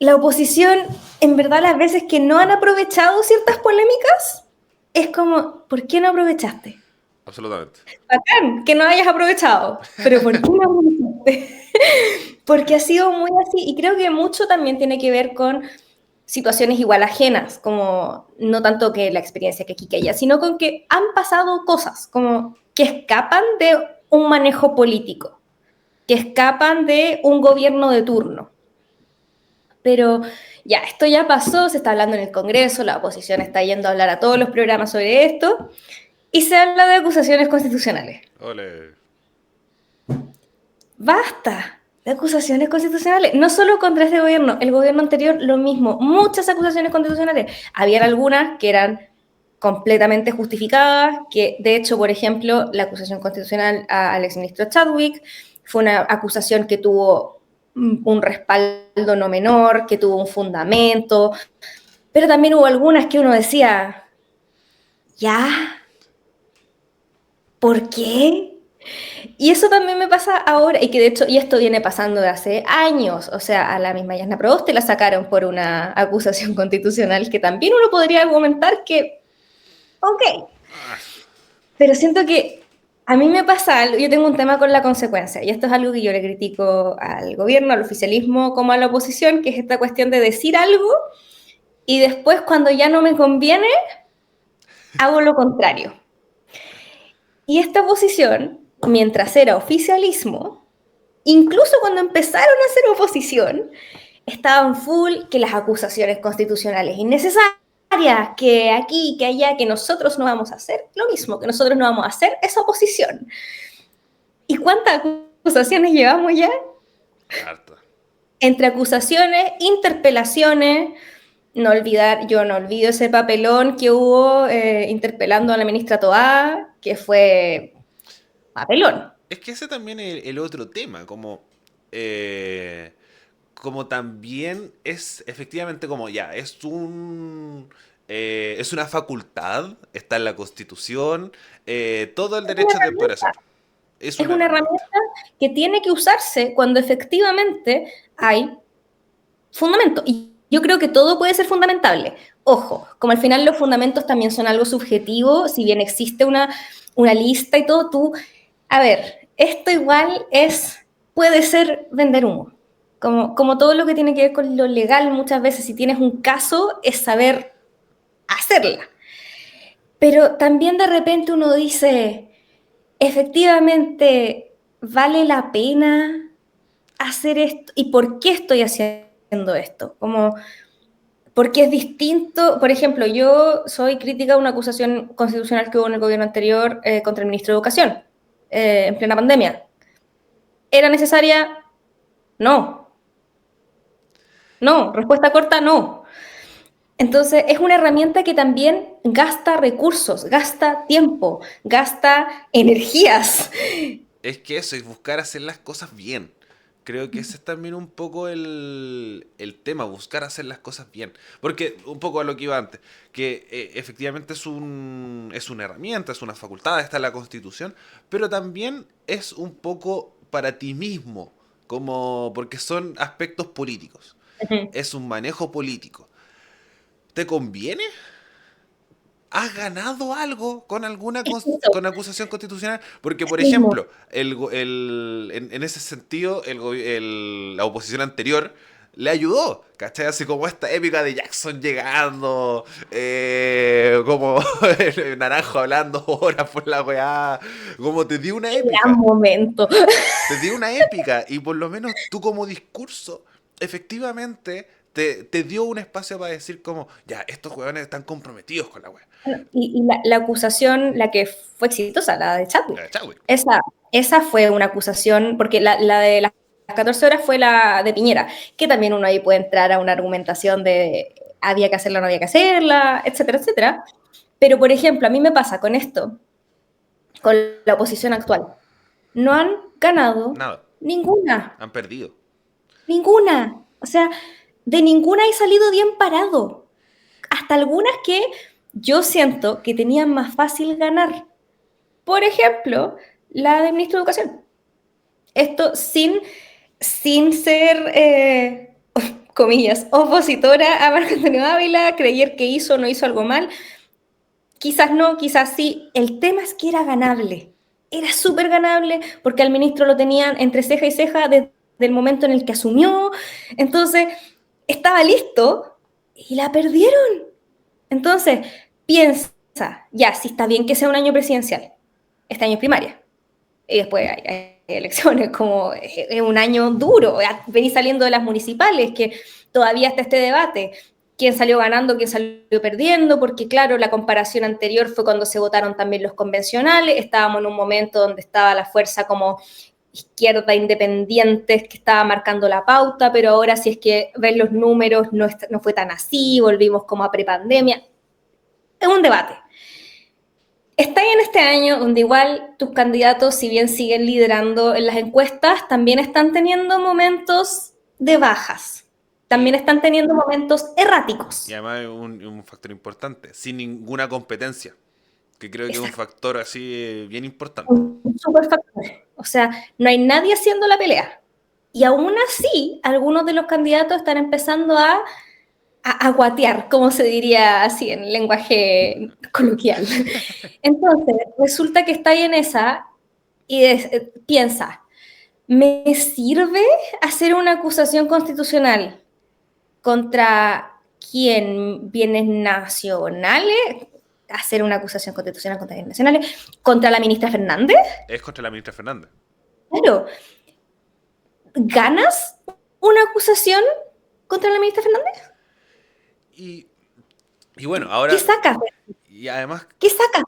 la oposición, en verdad, las veces que no han aprovechado ciertas polémicas, es como, ¿por qué no aprovechaste? absolutamente. Bacán, que no hayas aprovechado, pero ¿por qué no aprovechaste? Porque ha sido muy así, y creo que mucho también tiene que ver con situaciones igual ajenas, como no tanto que la experiencia que aquí que allá, sino con que han pasado cosas, como que escapan de un manejo político, que escapan de un gobierno de turno. Pero ya, esto ya pasó, se está hablando en el Congreso, la oposición está yendo a hablar a todos los programas sobre esto, y se habla de acusaciones constitucionales. Ole. Basta de acusaciones constitucionales, no solo contra este gobierno, el gobierno anterior lo mismo, muchas acusaciones constitucionales. Habían algunas que eran completamente justificadas, que de hecho, por ejemplo, la acusación constitucional al exministro Chadwick fue una acusación que tuvo un respaldo no menor, que tuvo un fundamento, pero también hubo algunas que uno decía, ¿ya? ¿Por qué? Y eso también me pasa ahora, y que de hecho, y esto viene pasando de hace años, o sea, a la misma Yasna Proboste la sacaron por una acusación constitucional que también uno podría argumentar que, ok, Ah, pero siento que a mí me pasa algo, yo tengo un tema con la consecuencia, y esto es algo que yo le critico al gobierno, al oficialismo, como a la oposición, que es esta cuestión de decir algo y después cuando ya no me conviene, hago lo contrario. Y esta oposición, mientras era oficialismo, incluso cuando empezaron a hacer oposición, estaban full que las acusaciones constitucionales innecesarias, que aquí, que allá, que nosotros no vamos a hacer lo mismo, que nosotros no vamos a hacer esa oposición. ¿Y cuántas acusaciones llevamos ya? harta. Entre acusaciones, interpelaciones, no olvidar, yo no olvido ese papelón que hubo interpelando a la ministra Toá, que fue papelón. Es que ese también es el otro tema, eh, como también es efectivamente como ya, es una facultad, está en la Constitución, todo el Es una derecho de poder herramienta, hacerlo. Es es una una herramienta. herramienta que tiene que usarse cuando efectivamente hay fundamento. Y yo creo que todo puede ser fundamentable. Ojo, como al final los fundamentos también son algo subjetivo, si bien existe una lista y todo, tú, a ver, esto igual puede ser vender humo. Como todo lo que tiene que ver con lo legal, muchas veces si tienes un caso es saber hacerla. Pero también de repente uno dice, efectivamente, ¿vale la pena hacer esto? ¿Y por qué estoy haciendo esto? Como, porque es distinto, por ejemplo, yo soy crítica de una acusación constitucional que hubo en el gobierno anterior contra el ministro de Educación en plena pandemia. ¿Era necesaria? No. No. Respuesta corta, no. Entonces, es una herramienta que también gasta recursos, gasta tiempo, gasta energías. Es que eso, es buscar hacer las cosas bien. Creo que ese es también un poco el tema, buscar hacer las cosas bien. Porque un poco a lo que iba antes, que efectivamente es una herramienta, es una facultad, está en la Constitución, pero también es un poco para ti mismo, como porque son aspectos políticos. Es un manejo político. ¿Te conviene? ¿Has ganado algo con alguna con acusación constitucional? Porque, por ejemplo, en ese sentido, la oposición anterior le ayudó, ¿cachai? Así como esta épica de Jackson llegando, como el Naranjo hablando horas por la weá, como te dio una Gran épica, momento. te dio una épica y por lo menos tú como discurso, efectivamente, te dio un espacio para decir como, ya, estos weones están comprometidos con la weá. Y la acusación, la que fue exitosa, la de La Chadwick, de Chadwick. esa fue una acusación, porque la de las 14 horas fue la de Piñera, que también uno ahí puede entrar a una argumentación de había que hacerla o no había que hacerla, etcétera, etcétera. Pero, por ejemplo, a mí me pasa con esto, con la oposición actual. No han ganado Nada, ninguna, han perdido. ninguna. O sea, de ninguna he salido bien parado. Hasta algunas que yo siento que tenían más fácil ganar. Por ejemplo, la de ministro de Educación. Esto sin ser, comillas, opositora a Marco Antonio Ávila, creer que hizo o no hizo algo mal. Quizás no, quizás sí. El tema es que era ganable. Era súper ganable porque al ministro lo tenían entre ceja y ceja desde el momento en el que asumió. Entonces, estaba listo y la perdieron. Entonces, piensa, ya, si está bien que sea un año presidencial, este año es primaria, y después hay elecciones, como es un año duro, venís saliendo de las municipales, que todavía está este debate, quién salió ganando, quién salió perdiendo, porque claro, la comparación anterior fue cuando se votaron también los convencionales, estábamos en un momento donde estaba la fuerza como izquierda independiente que estaba marcando la pauta, pero ahora si es que ven los números no fue tan así, volvimos como a prepandemia. Es un debate. Está en este año donde igual tus candidatos, si bien siguen liderando en las encuestas, también están teniendo momentos de bajas. También Y, están teniendo momentos y erráticos. además es un factor importante, sin ninguna competencia, que creo que es un Exacto. factor así bien importante. Un super factor. O sea, no hay nadie haciendo la pelea. Y aún así, algunos de los candidatos están empezando a guatear, como se diría así en lenguaje coloquial. Entonces, resulta que está ahí en esa y piensa, ¿me sirve hacer una acusación constitucional contra quién? ¿Bienes nacionales? ¿Hacer una acusación constitucional contra bienes nacionales? ¿Contra la ministra Fernández? Es contra la ministra Fernández. Claro, ¿ganas una acusación contra la ministra Fernández? Y, y bueno, ¿Qué ahora, sacas? y además ¿Qué sacas?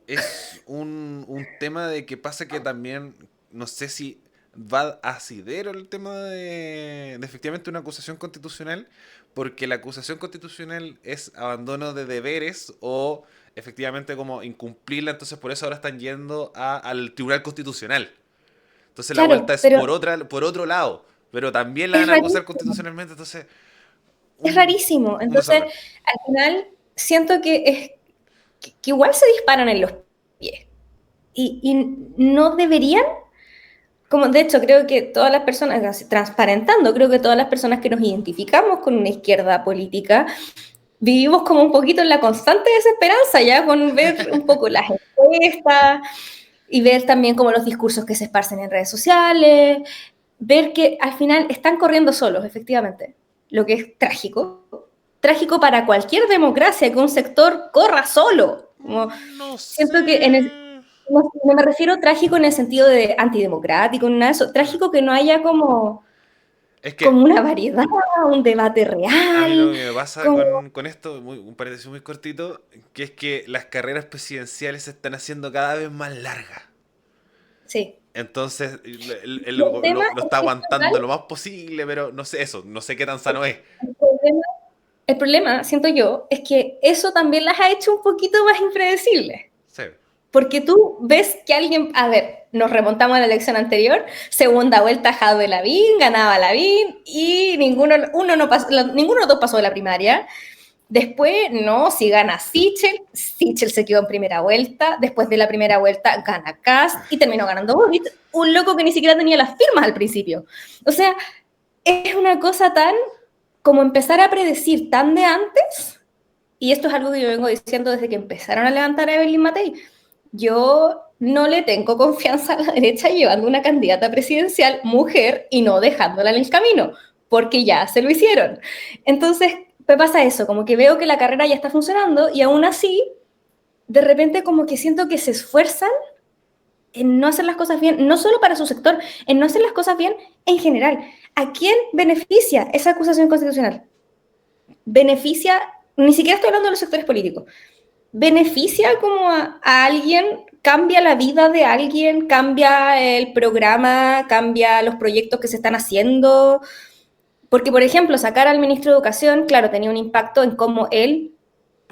es un tema de que pasa que también, no sé si va asidero el tema de efectivamente una acusación constitucional, porque la acusación constitucional es abandono de deberes o efectivamente como incumplirla, entonces por eso ahora están yendo al Tribunal Constitucional. Entonces la vuelta Claro, es pero por otro lado, pero también la es van a acusar rarísimo. constitucionalmente, entonces Es un, rarísimo. un Entonces, desorden. al final, siento que igual se disparan en los pies. Y no deberían, como de hecho creo que todas las personas, así, transparentando, creo que todas las personas que nos identificamos con una izquierda política, vivimos como un poquito en la constante desesperanza, ya con ver un poco las encuestas y ver también como los discursos que se esparcen en redes sociales, ver que al final están corriendo solos, efectivamente, lo que es trágico. Trágico para cualquier democracia que un sector corra solo. Como, No siento que sé. no me refiero trágico en el sentido de antidemocrático, ni nada de eso, trágico que no haya Es como que una variedad, un debate a mí lo real, que me pasa como, con esto, un paréntesis muy cortito, que es que las carreras presidenciales se están haciendo cada vez más largas. sí. Entonces, Y el tema lo es está que aguantando lo más posible, pero no sé eso, no sé qué tan sano es. el problema, el problema, siento yo, es que eso también las ha hecho un poquito más impredecibles. Sí. Porque tú ves que alguien, a ver, nos remontamos a la elección anterior, segunda vuelta Jadwe Lavín, ganaba Lavín y ninguno de los dos pasó de la primaria. Después, no, si gana Sichel se quedó en primera vuelta, después de la primera vuelta gana Kast y terminó ganando Boric, un loco que ni siquiera tenía las firmas al principio. O sea, es una cosa tan como empezar a predecir tan de antes, y esto es algo que yo vengo diciendo desde que empezaron a levantar a Evelyn Matei. Yo no le tengo confianza a la derecha llevando una candidata presidencial mujer y no dejándola en el camino, porque ya se lo hicieron. Entonces, me pasa eso, como que veo que la carrera ya está funcionando y aún así, de repente como que siento que se esfuerzan en no hacer las cosas bien, no solo para su sector, en no hacer las cosas bien en general. ¿A quién beneficia esa acusación constitucional? Beneficia, ni siquiera estoy hablando de los sectores políticos, beneficia como a alguien, cambia la vida de alguien, cambia el programa, cambia los proyectos que se están haciendo, Porque, por ejemplo, sacar al ministro de Educación, claro, tenía un impacto en cómo él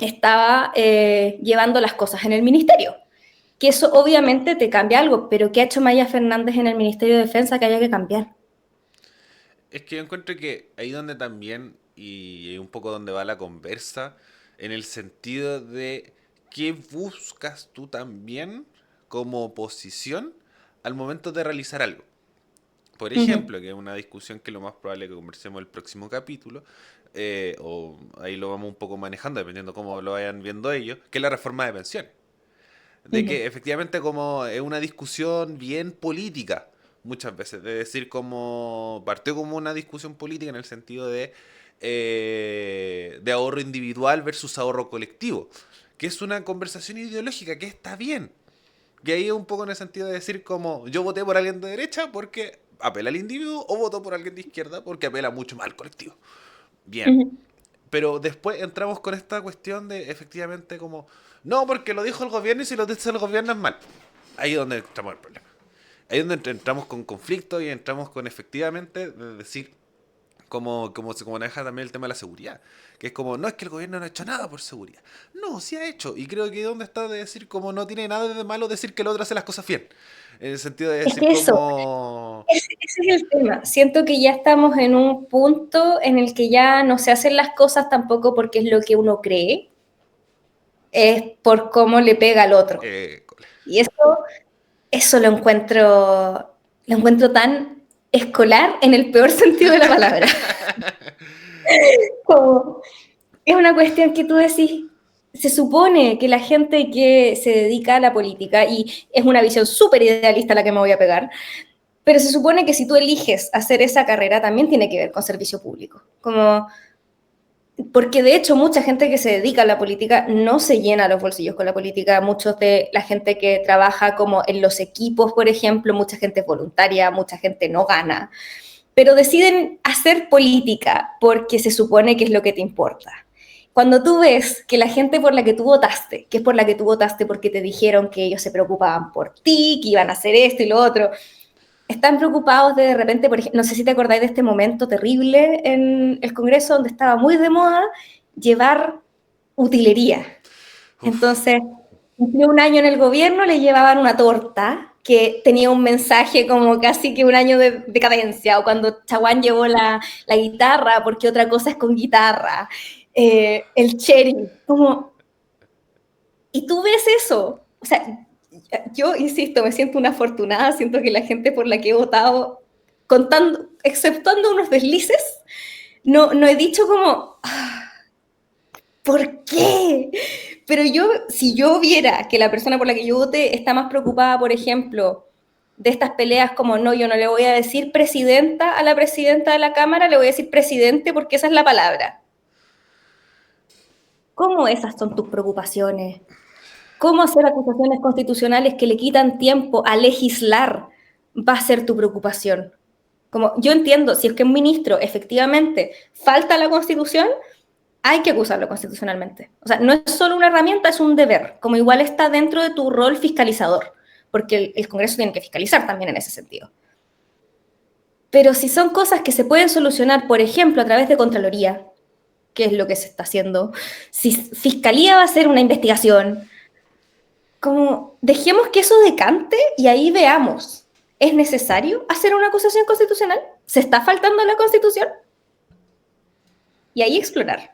estaba llevando las cosas en el ministerio. Que eso obviamente te cambia algo, pero ¿qué ha hecho Maya Fernández en el Ministerio de Defensa que haya que cambiar? Es que yo encuentro que ahí donde también, y un poco donde va la conversa, en el sentido de qué buscas tú también como oposición al momento de realizar algo. Por Uh -huh. ejemplo, que es una discusión que lo más probable es que conversemos el próximo capítulo, o ahí lo vamos un poco manejando, dependiendo cómo lo vayan viendo ellos, que es la reforma de pensiones. Uh De -huh. que efectivamente como es una discusión bien política, muchas veces, de decir como partió como una discusión política en el sentido de ahorro individual versus ahorro colectivo, que es una conversación ideológica que está bien. Que ahí es un poco en el sentido de decir como yo voté por alguien de derecha porque apela al individuo o voto por alguien de izquierda porque apela mucho más al colectivo. Uh Bien. -huh. Pero después entramos con esta cuestión de efectivamente como no, porque lo dijo el gobierno y si lo dice el gobierno es mal. Ahí es donde entramos el problema. Ahí es donde entramos con conflicto y entramos con efectivamente de decir como maneja también el tema de la seguridad. Que es como, no es que el gobierno no ha hecho nada por seguridad. No, sí ha hecho. Y creo que donde está de decir como no tiene nada de malo decir que el otro hace las cosas bien. En el sentido de Es decir que eso, como... ese es el tema. Siento que ya estamos en un punto en el que ya no se hacen las cosas tampoco porque es lo que uno cree, es por cómo le pega al otro. Eh, Y eso lo encuentro tan escolar en el peor sentido de la palabra. Como, es una cuestión que tú decís, se supone que la gente que se dedica a la política, y es una visión súper idealista la que me voy a pegar, pero se supone que si tú eliges hacer esa carrera también tiene que ver con servicio público. Como, porque de hecho mucha gente que se dedica a la política no se llena los bolsillos con la política, muchos de la gente que trabaja como en los equipos, por ejemplo, mucha gente es voluntaria, mucha gente no gana, pero deciden hacer política porque se supone que es lo que te importa. Cuando tú ves que la gente por la que tú votaste, que es por la que tú votaste porque te dijeron que ellos se preocupaban por ti, que iban a hacer esto y lo otro, están preocupados de repente, por ejemplo, no sé si te acordáis de este momento terrible en el Congreso donde estaba muy de moda llevar utilería. uf. Entonces, cumplió un año en el gobierno, le llevaban una torta que tenía un mensaje como casi que un año de decadencia, o cuando Chaguán llevó la guitarra, porque otra cosa es con guitarra, el cherry, como, y tú ves eso, o sea, yo insisto, me siento una afortunada, siento que la gente por la que he votado, contando, exceptuando unos deslices, no he dicho como, ¿por qué? Pero yo, si yo viera que la persona por la que yo voté está más preocupada, por ejemplo, de estas peleas como, no, yo no le voy a decir presidenta a la presidenta de la Cámara, le voy a decir presidente porque esa es la palabra. ¿Cómo esas son tus preocupaciones? ¿Cómo hacer acusaciones constitucionales que le quitan tiempo a legislar va a ser tu preocupación? Como yo entiendo, si es que un ministro efectivamente falta a la Constitución, hay que acusarlo constitucionalmente. O sea, no es solo una herramienta, es un deber, como igual está dentro de tu rol fiscalizador, porque el Congreso tiene que fiscalizar también en ese sentido. Pero si son cosas que se pueden solucionar, por ejemplo, a través de Contraloría, que es lo que se está haciendo, si Fiscalía va a hacer una investigación, como dejemos que eso decante y ahí veamos, ¿es necesario hacer una acusación constitucional? ¿Se está faltando a la Constitución? Y ahí explorar.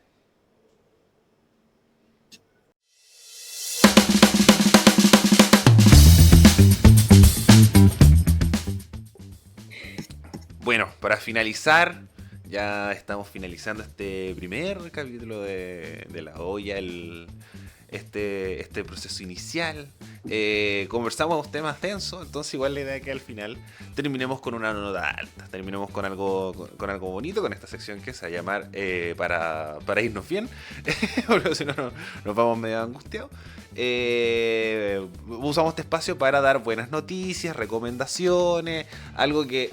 Bueno, para finalizar, ya estamos finalizando este primer capítulo de La Olla, este proceso inicial. Conversamos temas tensos, entonces igual la idea es que al final terminemos con una nota alta, terminemos con algo bonito, con esta sección que se va a llamar para irnos bien, porque si no nos vamos medio angustiados. Usamos este espacio para dar buenas noticias, recomendaciones, algo que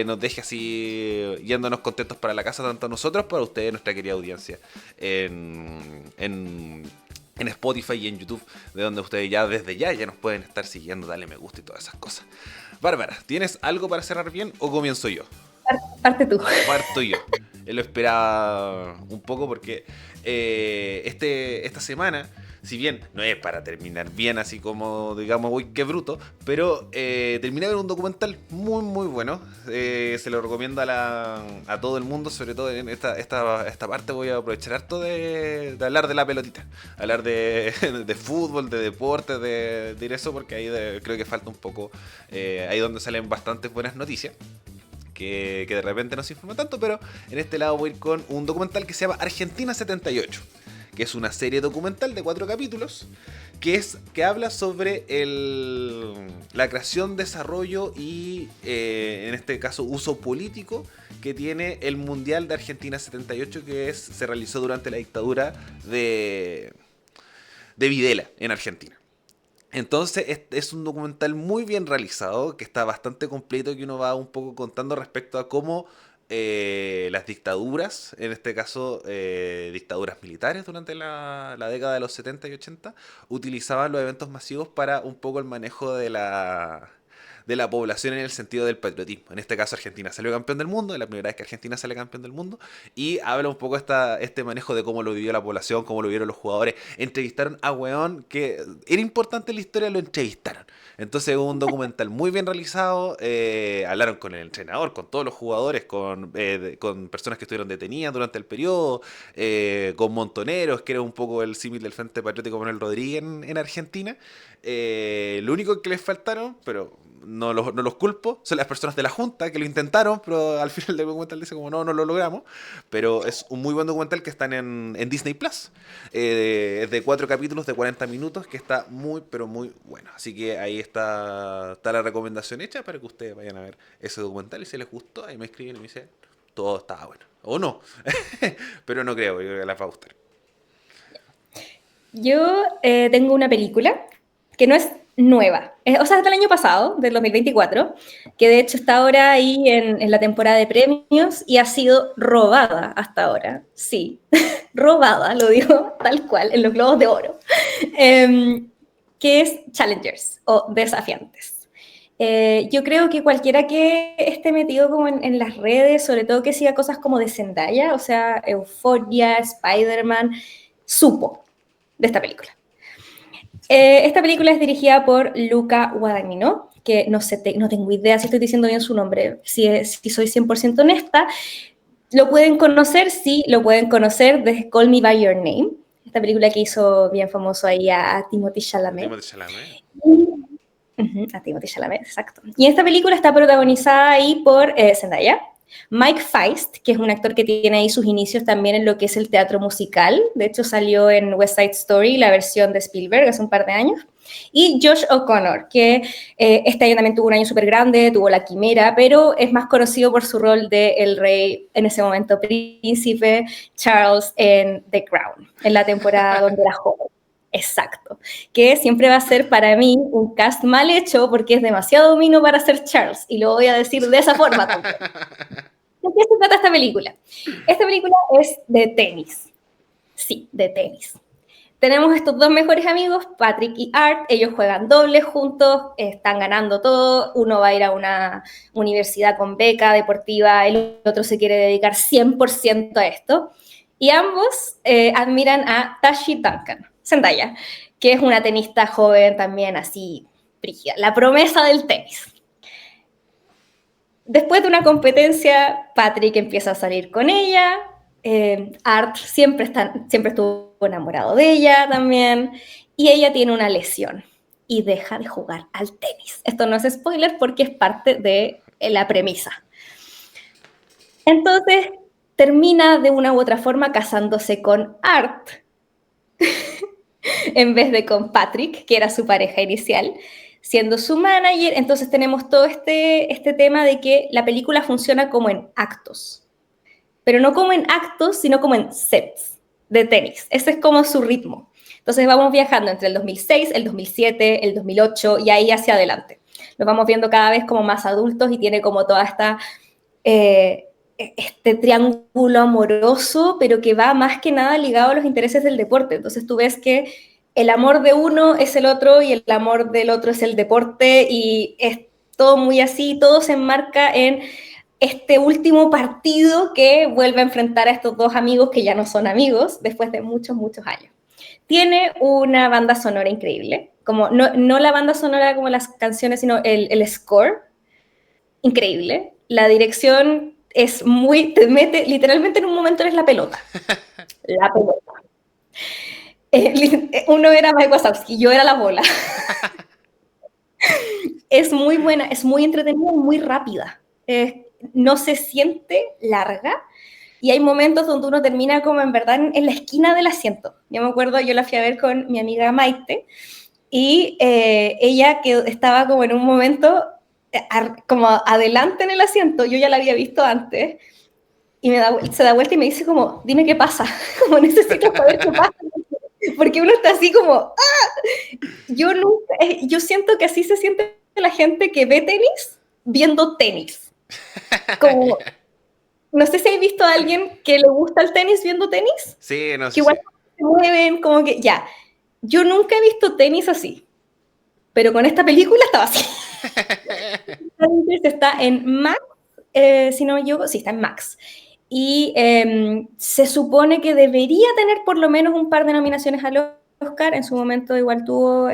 nos deje así yéndonos contentos para la casa, tanto a nosotros como para ustedes, nuestra querida audiencia en Spotify y en YouTube, de donde ustedes ya desde ya nos pueden estar siguiendo, dale me gusta y todas esas cosas. Bárbara, ¿tienes algo para cerrar bien o comienzo yo? Parte tú. Parto yo. lo esperaba un poco porque esta semana, si bien no es para terminar bien, así como digamos, uy, qué bruto, pero terminé de ver un documental muy, muy bueno. Se lo recomiendo a todo el mundo, sobre todo en esta parte voy a aprovechar harto de hablar de la pelotita, hablar de fútbol, de deporte, de ir eso, porque ahí creo que falta un poco, ahí donde salen bastantes buenas noticias. Que de repente no se informa tanto, pero en este lado voy a ir con un documental que se llama Argentina 78, que es una serie documental de 4 capítulos, que habla sobre la creación, desarrollo y, en este caso, uso político que tiene el Mundial de Argentina 78, que se realizó durante la dictadura de Videla en Argentina. Entonces es un documental muy bien realizado, que está bastante completo, que uno va un poco contando respecto a cómo las dictaduras, en este caso dictaduras militares durante la década de los 70 y 80, utilizaban los eventos masivos para un poco el manejo de la población en el sentido del patriotismo. En este caso Argentina salió campeón del mundo, es la primera vez que Argentina sale campeón del mundo, y habla un poco este manejo de cómo lo vivió la población, cómo lo vieron los jugadores. Entrevistaron a weón que era importante en la historia, lo entrevistaron. Entonces hubo un documental muy bien realizado, hablaron con el entrenador, con todos los jugadores, con personas que estuvieron detenidas durante el periodo, con Montoneros, que era un poco el símil del Frente Patriótico Manuel Rodríguez en Argentina. Lo único que les faltaron, pero no los culpo, son las personas de la Junta que lo intentaron, pero al final del documental dice como no lo logramos. Pero es un muy buen documental que están en Disney Plus. Es de 4 capítulos de 40 minutos, que está muy, pero muy bueno. Así que ahí está la recomendación hecha para que ustedes vayan a ver ese documental, y si les gustó, ahí me escriben y me dicen todo estaba bueno. O no, pero no creo, yo creo que les va a gustar. Yo tengo una película que no es nueva, o sea, es del año pasado, del 2024, que de hecho está ahora ahí en la temporada de premios y ha sido robada hasta ahora, sí, robada, lo digo tal cual, en los Globos de Oro, que es Challengers o Desafiantes. Yo creo que cualquiera que esté metido como en las redes, sobre todo que siga cosas como de Zendaya, o sea, Euphoria, Spider-Man, supo de esta película. Esta película es dirigida por Luca Guadagnino, que no sé, no tengo idea si estoy diciendo bien su nombre, si soy 100% honesta. Lo pueden conocer, sí, lo pueden conocer desde Call Me By Your Name, esta película que hizo bien famoso ahí a Timothée Chalamet. Timothée Chalamet. A Timothée Chalamet, exacto. Y esta película está protagonizada ahí por Zendaya, Mike Feist, que es un actor que tiene ahí sus inicios también en lo que es el teatro musical. De hecho, salió en West Side Story, la versión de Spielberg, hace un par de años. Y Josh O'Connor, que este año también tuvo un año súper grande, tuvo La Quimera, pero es más conocido por su rol de el rey, en ese momento príncipe Charles en The Crown, en la temporada donde era joven. Exacto, que siempre va a ser para mí un cast mal hecho porque es demasiado mino para ser Charles, y lo voy a decir de esa forma también. ¿De qué se trata esta película? Esta película es de tenis, sí, de tenis. Tenemos estos dos mejores amigos, Patrick y Art, ellos juegan dobles juntos, están ganando todo, uno va a ir a una universidad con beca deportiva, el otro se quiere dedicar 100% a esto, y ambos admiran a Tashi Duncan, Zendaya, que es una tenista joven también así, brígida, la promesa del tenis. Después de una competencia, Patrick empieza a salir con ella, Art siempre estuvo enamorado de ella también, y ella tiene una lesión y deja de jugar al tenis. Esto no es spoiler porque es parte de la premisa. Entonces, termina de una u otra forma casándose con Art en vez de con Patrick, que era su pareja inicial, siendo su manager. Entonces tenemos todo este tema de que la película funciona como en actos, pero no como en actos, sino como en sets de tenis. Ese es como su ritmo. Entonces vamos viajando entre el 2006, el 2007, el 2008 y ahí hacia adelante. Nos vamos viendo cada vez como más adultos y tiene como toda este triángulo amoroso, pero que va más que nada ligado a los intereses del deporte. Entonces tú ves que el amor de uno es el otro y el amor del otro es el deporte, y es todo muy así, todo se enmarca en este último partido que vuelve a enfrentar a estos dos amigos que ya no son amigos después de muchos, muchos años. Tiene una banda sonora increíble, como no la banda sonora como las canciones, sino el score, increíble. La dirección es muy, te mete, literalmente en un momento eres la pelota. Uno era Mike Wazowski, yo era la bola. Es muy buena, es muy entretenida y muy rápida. No se siente larga y hay momentos donde uno termina como en verdad en la esquina del asiento. Yo me acuerdo, yo la fui a ver con mi amiga Maite y ella que estaba como en un momento como adelante en el asiento, yo ya la había visto antes y se da vuelta y me dice como, dime qué pasa, como necesito saber qué pasa, porque uno está así como, yo siento que así se siente la gente que ve tenis viendo tenis. Como, no sé si has visto a alguien que le gusta el tenis viendo tenis, Sí, no que sé, igual sí. se mueven, como que ya. Yo nunca he visto tenis así, pero con esta película estaba así. Está en Max, si no me equivoco, sí, está en Max. Y se supone que debería tener por lo menos un par de nominaciones al Oscar. En su momento igual tuvo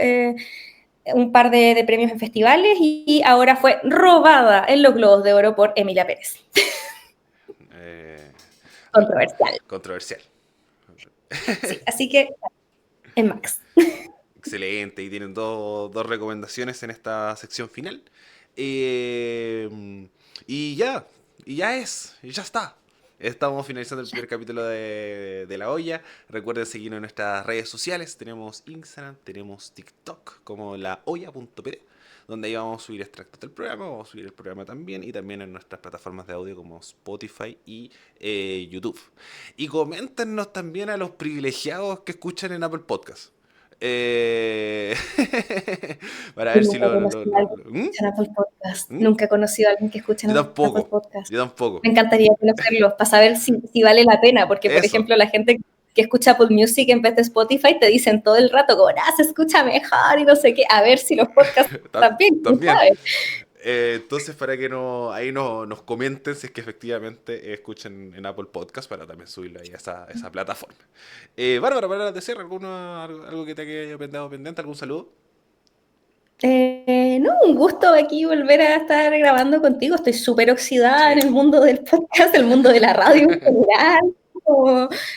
un par de premios en festivales y ahora fue robada en los Globos de Oro por Emilia Pérez. Eh, Controversial. controversial. Sí, así que en Max. Excelente, y tienen dos recomendaciones en esta sección final. Eh, y ya, y ya está. Estamos finalizando el primer capítulo de La Olla. Recuerden seguirnos en nuestras redes sociales. Tenemos Instagram, tenemos TikTok como laolla.pd, donde ahí vamos a subir extractos del programa, vamos a subir el programa también y también en nuestras plataformas de audio como Spotify y YouTube. Y coméntenos también a los privilegiados que escuchan en Apple Podcast. Eh, para Yo ver si nunca he conocido a alguien que ¿Mm? escucha en Apple Podcast. ¿Mm? Nunca he conocido a alguien que escucha Yo en Apple tampoco, Podcast. yo tampoco. Me encantaría conocerlos para saber si vale la pena, porque, por Eso, ejemplo, la gente que escucha Apple Music en vez de Spotify te dicen todo el rato como, se escucha mejor y no sé qué. A ver si los podcasts también, ¿quién también. sabe? Entonces, para que ahí nos comenten si es que efectivamente escuchen en Apple Podcast para también subirlo ahí a esa plataforma. Bárbara, para de cierre, algo que te haya quedado pendiente? ¿Algún saludo? No, un gusto aquí volver a estar grabando contigo. Estoy súper oxidada en Sí. el mundo del podcast, el mundo de la radio en general.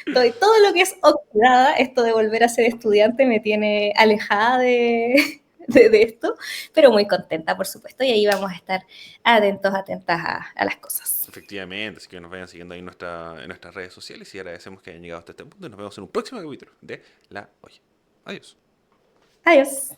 Estoy todo lo que es oxidada. Esto de volver a ser estudiante me tiene alejada de esto, pero muy contenta, por supuesto. Y ahí vamos a estar atentas a las cosas. Efectivamente, así que nos vayan siguiendo ahí en nuestras redes sociales y agradecemos que hayan llegado hasta este punto y nos vemos en un próximo capítulo de La Olla. Adiós. Adiós.